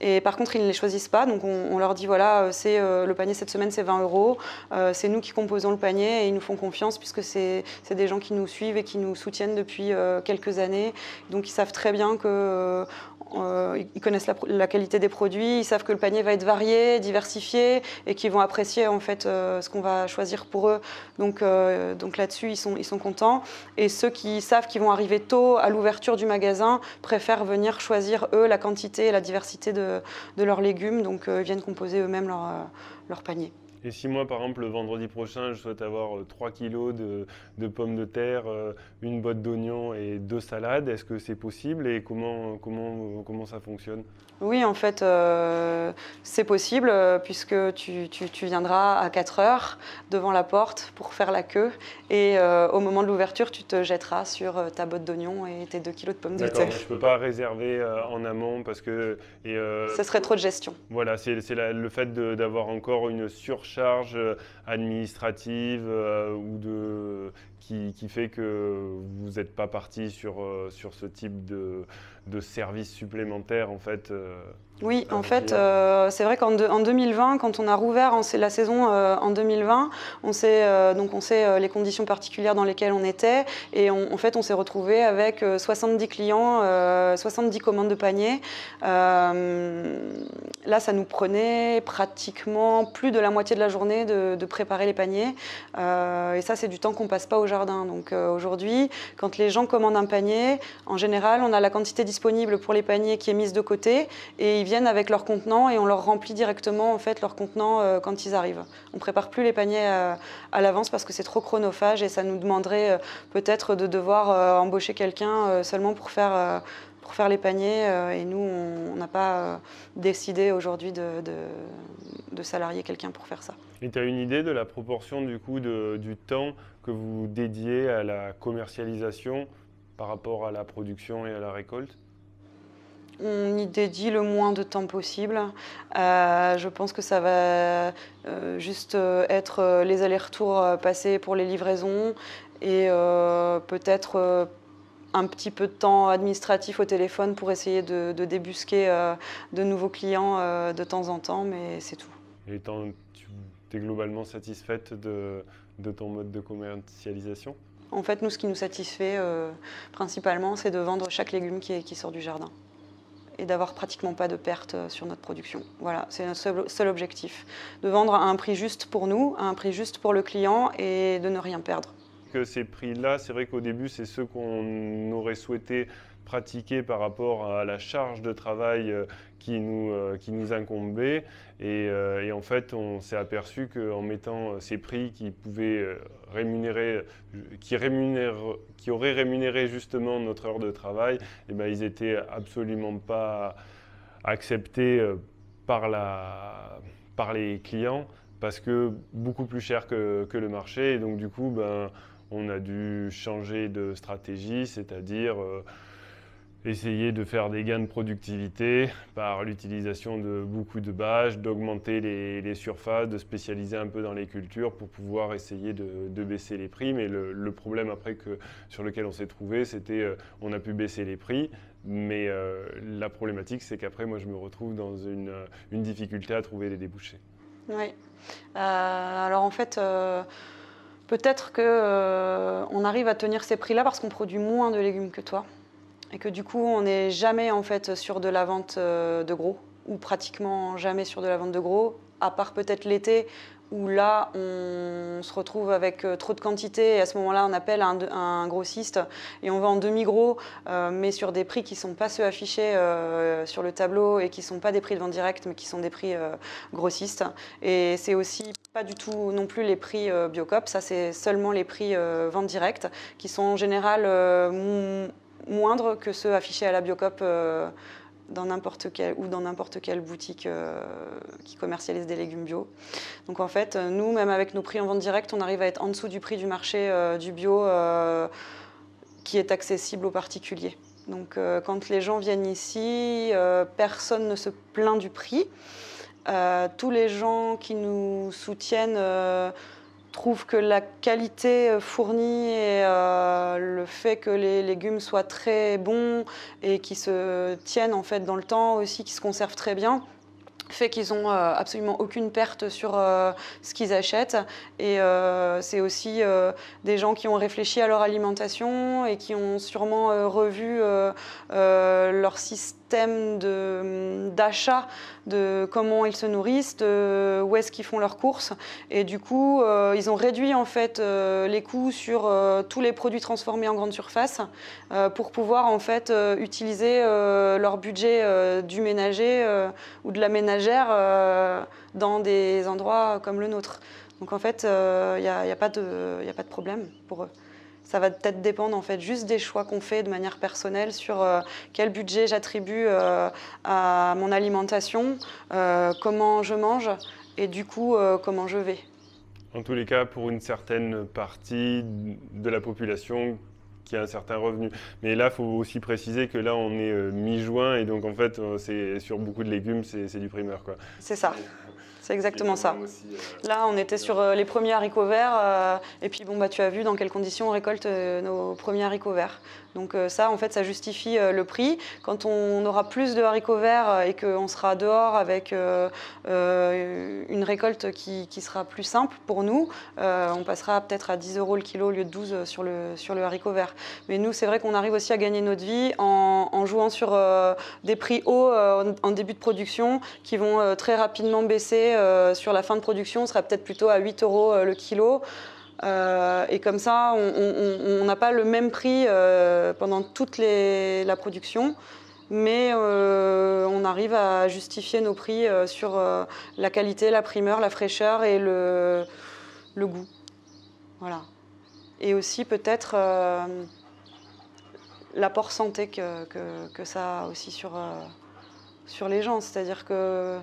Et par contre, ils ne les choisissent pas, donc on leur dit voilà, le panier cette semaine c'est 20 €, c'est nous qui composons le panier et ils nous font confiance puisque c'est des gens qui nous suivent et qui nous soutiennent depuis quelques années. Donc ils savent très bien que ils connaissent la qualité des produits, ils savent que le panier va être varié, diversifié et qu'ils vont apprécier en fait ce qu'on va choisir pour eux. Donc là-dessus, ils sont contents. Et ceux qui savent qu'ils vont arriver tôt à l'ouverture du magasin préfèrent venir choisir eux la quantité et la diversité de leurs légumes. Donc ils viennent composer eux-mêmes leur panier. Et si moi, par exemple, le vendredi prochain, je souhaite avoir 3 kilos de pommes de terre, une botte d'oignons et 2 salades, est-ce que c'est possible et comment ça fonctionne? Oui, en fait, c'est possible puisque tu viendras à 4 heures devant la porte pour faire la queue et au moment de l'ouverture, tu te jetteras sur ta botte d'oignons et tes 2 kilos de pommes de D'accord, terre. mais je ne peux pas réserver en amont parce que… Ce serait trop de gestion. Voilà, c'est le fait d'avoir encore une surcharge administrative qui fait que vous n'êtes pas parti sur ce type de service supplémentaire en fait. Oui, en fait, c'est vrai qu'en 2020, quand on a rouvert la saison en 2020, on sait les conditions particulières dans lesquelles on était et en fait, on s'est retrouvé avec 70 clients, 70 commandes de panier. Là, ça nous prenait pratiquement plus de la moitié de la journée de préparer les paniers et ça, c'est du temps qu'on passe pas au jardin. Donc aujourd'hui, quand les gens commandent un panier, en général, on a la quantité disponible pour les paniers qui est mise de côté et ils viennent avec leur contenant et on leur remplit directement en fait leur contenant quand ils arrivent. On prépare plus les paniers à l'avance parce que c'est trop chronophage et ça nous demanderait peut-être de devoir embaucher quelqu'un seulement pour faire les paniers et nous on n'a pas décidé aujourd'hui de salarier quelqu'un pour faire ça. Et tu as une idée de la proportion du coup du temps que vous dédiez à la commercialisation par rapport à la production et à la récolte? On y dédie le moins de temps possible. Je pense que ça va juste être les allers-retours passés pour les livraisons et peut-être un petit peu de temps administratif au téléphone pour essayer de débusquer de nouveaux clients de temps en temps, mais c'est tout. Et tu es globalement satisfaite de ton mode de commercialisation? En fait, nous, ce qui nous satisfait principalement, c'est de vendre chaque légume qui sort du jardin et d'avoir pratiquement pas de perte sur notre production. Voilà, c'est notre seul objectif, de vendre à un prix juste pour nous, à un prix juste pour le client et de ne rien perdre. Que ces prix-là, c'est vrai qu'au début, c'est ceux qu'on aurait souhaité pratiquer par rapport à la charge de travail qui nous incombait. Et en fait, on s'est aperçu qu'en mettant ces prix qui pouvaient qui auraient rémunéré justement notre heure de travail, eh ben, ils n'étaient absolument pas acceptés par les clients parce que beaucoup plus cher que le marché. Et donc du coup, on a dû changer de stratégie, c'est-à-dire essayer de faire des gains de productivité par l'utilisation de beaucoup de bâches, d'augmenter les surfaces, de spécialiser un peu dans les cultures pour pouvoir essayer de baisser les prix. Mais le problème après sur lequel on s'est trouvé, c'était on a pu baisser les prix, mais la problématique c'est qu'après moi je me retrouve dans une difficulté à trouver des débouchés. Oui, alors en fait… peut-être qu'on arrive à tenir ces prix-là parce qu'on produit moins de légumes que toi et que du coup, on n'est jamais en fait sur de la vente de gros ou pratiquement jamais sur de la vente de gros, à part peut-être l'été où là, on se retrouve avec trop de quantité et à ce moment-là, on appelle un grossiste et on vend en demi-gros, mais sur des prix qui ne sont pas ceux affichés sur le tableau et qui ne sont pas des prix de vente directe, mais qui sont des prix grossistes. Et c'est aussi pas du tout non plus les prix Biocoop, ça c'est seulement les prix vente directe qui sont en général moindres que ceux affichés à la Biocoop dans n'importe quelle boutique qui commercialise des légumes bio. Donc en fait, nous, même avec nos prix en vente directe, on arrive à être en dessous du prix du marché du bio qui est accessible aux particuliers. Donc quand les gens viennent ici, personne ne se plaint du prix. Tous les gens qui nous soutiennent trouvent que la qualité fournie et le fait que les légumes soient très bons et qui se tiennent en fait dans le temps aussi, qui se conservent très bien, fait qu'ils n'ont absolument aucune perte sur ce qu'ils achètent. Et c'est aussi des gens qui ont réfléchi à leur alimentation et qui ont sûrement revu leur système système d'achat, de comment ils se nourrissent, de où est-ce qu'ils font leurs courses. Et du coup, ils ont réduit en fait les coûts sur tous les produits transformés en grande surface pour pouvoir en fait utiliser leur budget du ménager ou de la ménagère dans des endroits comme le nôtre. Donc en fait, il n'y a pas de problème pour eux. Ça va peut-être dépendre en fait juste des choix qu'on fait de manière personnelle sur quel budget j'attribue à mon alimentation, comment je mange et du coup comment je vais. En tous les cas, pour une certaine partie de la population qui a un certain revenu. Mais là, il faut aussi préciser que là, on est mi-juin et donc en fait, sur beaucoup de légumes, c'est du primeur, quoi. C'est ça. C'est exactement ça. Là, on était sur les premiers haricots verts et puis bon, bah, tu as vu dans quelles conditions on récolte nos premiers haricots verts. Donc ça, en fait, ça justifie le prix. Quand on aura plus de haricots verts et qu'on sera dehors avec une récolte qui sera plus simple pour nous, on passera peut-être à 10 € le kilo au lieu de 12 sur le haricot vert. Mais nous, c'est vrai qu'on arrive aussi à gagner notre vie en jouant sur des prix hauts en début de production qui vont très rapidement baisser. Sur la fin de production, on sera peut-être plutôt à 8 € le kilo. Et comme ça, on n'a pas le même prix pendant toute la production, mais on arrive à justifier nos prix sur la qualité, la primeur, la fraîcheur et le goût. Voilà. Et aussi peut-être l'apport santé que ça a aussi sur les gens. C'est-à-dire que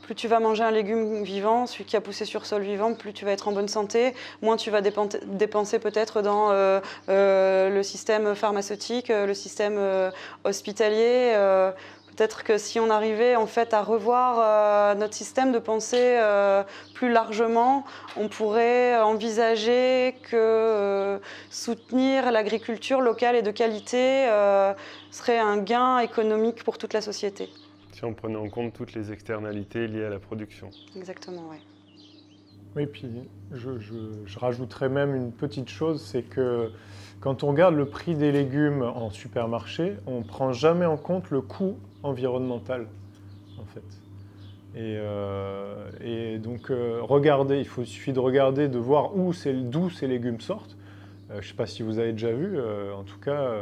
plus tu vas manger un légume vivant, celui qui a poussé sur sol vivant, plus tu vas être en bonne santé, moins tu vas dépenser peut-être dans le système pharmaceutique, le système hospitalier. Peut-être que si on arrivait en fait à revoir notre système de pensée plus largement, on pourrait envisager que soutenir l'agriculture locale et de qualité serait un gain économique pour toute la société. Si on prenait en compte toutes les externalités liées à la production. Exactement, oui. Oui, puis je rajouterais même une petite chose, c'est que quand on regarde le prix des légumes en supermarché, on ne prend jamais en compte le coût environnemental, en fait. Et donc, regardez, il suffit de regarder, de voir d'où ces légumes sortent. Je ne sais pas si vous avez déjà vu, en tout cas...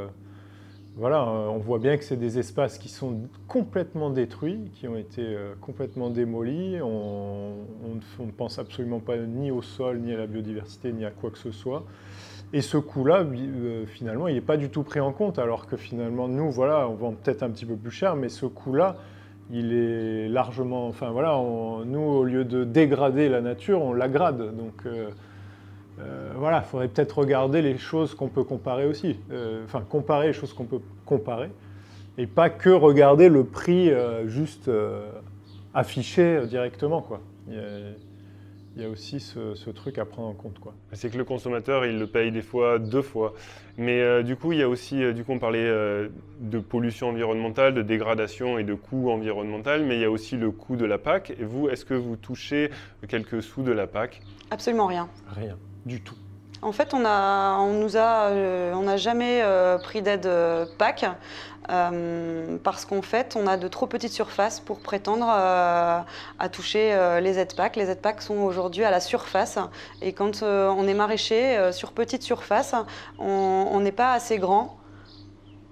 Voilà, on voit bien que c'est des espaces qui sont complètement détruits, qui ont été complètement démolis. On ne pense absolument pas ni au sol, ni à la biodiversité, ni à quoi que ce soit. Et ce coût-là, finalement, il n'est pas du tout pris en compte, alors que finalement, nous, voilà, on vend peut-être un petit peu plus cher, mais ce coût-là, il est largement... Enfin voilà, nous, au lieu de dégrader la nature, on l'aggrade. Donc... voilà, il faudrait peut-être regarder les choses qu'on peut comparer aussi. Enfin, comparer les choses qu'on peut comparer. Et pas que regarder le prix juste affiché directement, quoi. Il y a aussi ce truc à prendre en compte, quoi. C'est que le consommateur, il le paye des fois 2 fois. Mais du coup, il y a aussi, on parlait de pollution environnementale, de dégradation et de coût environnemental, mais il y a aussi le coût de la PAC. Et vous, est-ce que vous touchez quelques sous de la PAC? Absolument rien. Rien. Du tout. En fait, on n'a jamais pris d'aide PAC parce qu'en fait, on a de trop petites surfaces pour prétendre à toucher les aides PAC. Les aides PAC sont aujourd'hui à la surface et quand on est maraîcher sur petite surface, on n'est pas assez grand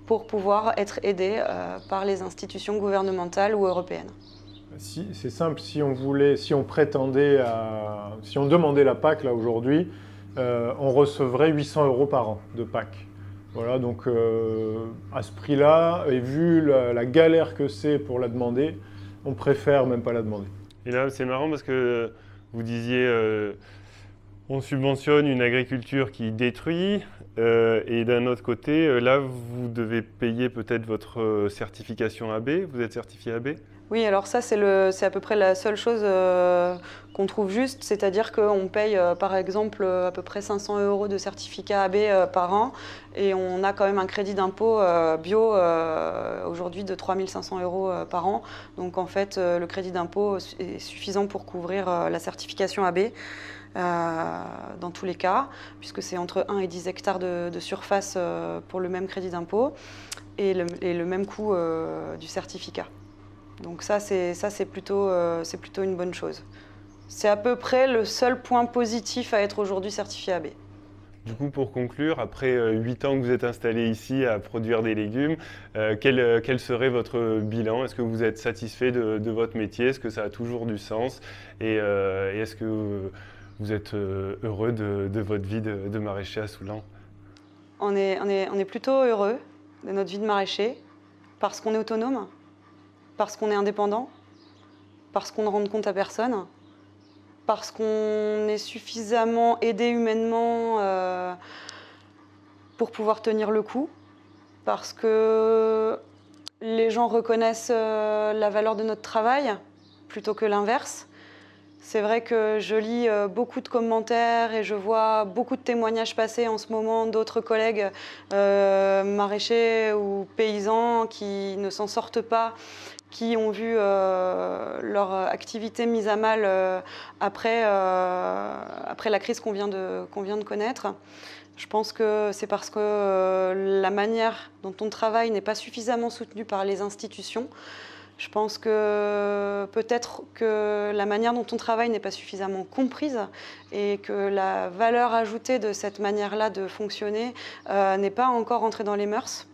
pour pouvoir être aidé par les institutions gouvernementales ou européennes. C'est simple, si on demandait la PAC là aujourd'hui, on recevrait 800 € par an de PAC. Voilà, donc à ce prix-là, et vu la galère que c'est pour la demander, on préfère même pas la demander. Et là, c'est marrant parce que vous disiez, on subventionne une agriculture qui détruit, et d'un autre côté, là, vous devez payer peut-être votre certification AB. Vous êtes certifié AB ? Oui, alors ça, c'est à peu près la seule chose qu'on trouve juste, c'est-à-dire qu'on paye par exemple à peu près 500 € de certificat AB par an et on a quand même un crédit d'impôt bio aujourd'hui de 3 500 € par an. Donc en fait, le crédit d'impôt est suffisant pour couvrir la certification AB. dans tous les cas, puisque c'est entre 1 et 10 hectares de surface pour le même crédit d'impôt et le même coût du certificat. Donc ça, c'est plutôt une bonne chose. C'est à peu près le seul point positif à être aujourd'hui certifié AB. Du coup, pour conclure, après 8 ans que vous êtes installé ici à produire des légumes, quel serait votre bilan? Est-ce que vous êtes satisfait de votre métier? Est-ce que ça a toujours du sens? Et est-ce que vous êtes heureux de votre vie de maraîcher à Soulan? On est plutôt heureux de notre vie de maraîcher parce qu'on est autonome, parce qu'on est indépendant, parce qu'on ne rend compte à personne, parce qu'on est suffisamment aidé humainement pour pouvoir tenir le coup, parce que les gens reconnaissent la valeur de notre travail plutôt que l'inverse. C'est vrai que je lis beaucoup de commentaires et je vois beaucoup de témoignages passer en ce moment d'autres collègues maraîchers ou paysans qui ne s'en sortent pas, qui ont vu leur activité mise à mal après la crise qu'on vient de connaître. Je pense que c'est parce que la manière dont on travaille n'est pas suffisamment soutenue par les institutions. Je pense que peut-être que la manière dont on travaille n'est pas suffisamment comprise et que la valeur ajoutée de cette manière-là de fonctionner n'est pas encore entrée dans les mœurs.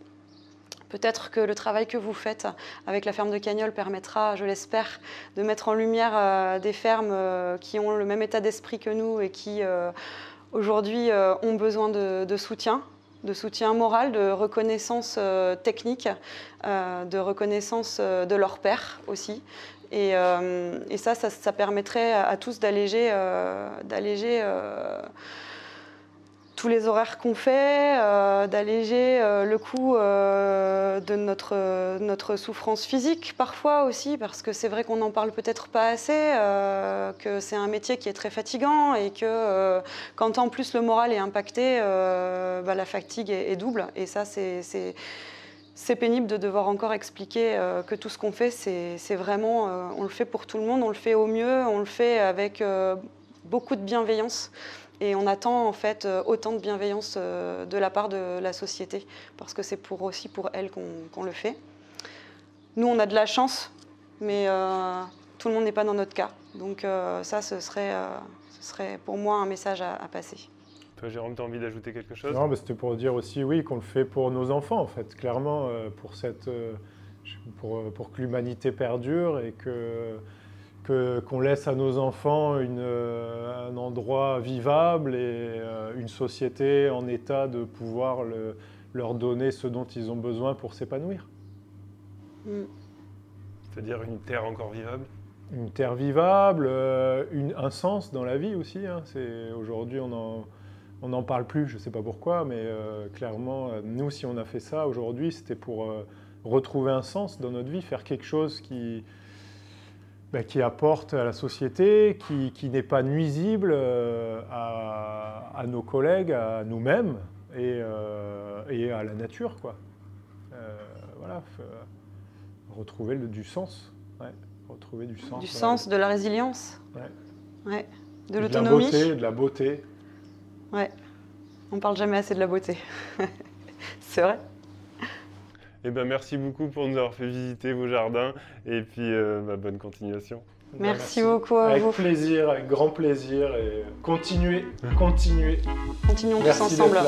Peut-être que le travail que vous faites avec la ferme de Cagnols permettra, je l'espère, de mettre en lumière des fermes qui ont le même état d'esprit que nous et qui aujourd'hui ont besoin de soutien moral, de reconnaissance technique, de reconnaissance de leurs pairs aussi. Et ça permettrait à tous d'alléger tous les horaires qu'on fait, d'alléger le coût de notre souffrance physique parfois aussi, parce que c'est vrai qu'on n'en parle peut-être pas assez, que c'est un métier qui est très fatigant et que quand en plus le moral est impacté, la fatigue est double. Et ça, c'est pénible de devoir encore expliquer que tout ce qu'on fait, c'est vraiment, on le fait pour tout le monde, on le fait au mieux, on le fait avec beaucoup de bienveillance. Et on attend en fait autant de bienveillance de la part de la société, parce que c'est aussi pour elle qu'on le fait. Nous, on a de la chance, mais tout le monde n'est pas dans notre cas. Donc ça, ce serait pour moi un message à passer. Toi, Jérôme, tu as envie d'ajouter quelque chose? Non, mais c'était pour dire aussi, oui, qu'on le fait pour nos enfants, en fait. Clairement, pour que l'humanité perdure et qu'on laisse à nos enfants un endroit vivable et une société en état de pouvoir leur donner ce dont ils ont besoin pour s'épanouir. C'est-à-dire une terre encore vivable? Une terre vivable, un sens dans la vie aussi. Hein. Aujourd'hui, on n'en parle plus, je ne sais pas pourquoi, mais clairement, nous, si on a fait ça aujourd'hui, c'était pour retrouver un sens dans notre vie, faire quelque chose qui apporte à la société, qui n'est pas nuisible à nos collègues, à nous-mêmes et à la nature, quoi. Voilà, retrouver du sens. Ouais, retrouver du sens. Du sens, de la résilience. Ouais. De l'autonomie. De la beauté. Ouais, on parle jamais assez de la beauté. C'est vrai. Eh ben, merci beaucoup pour nous avoir fait visiter vos jardins et puis bonne continuation. Merci beaucoup à vous. Avec plaisir, avec grand plaisir et continuez. Continuons tous ensemble.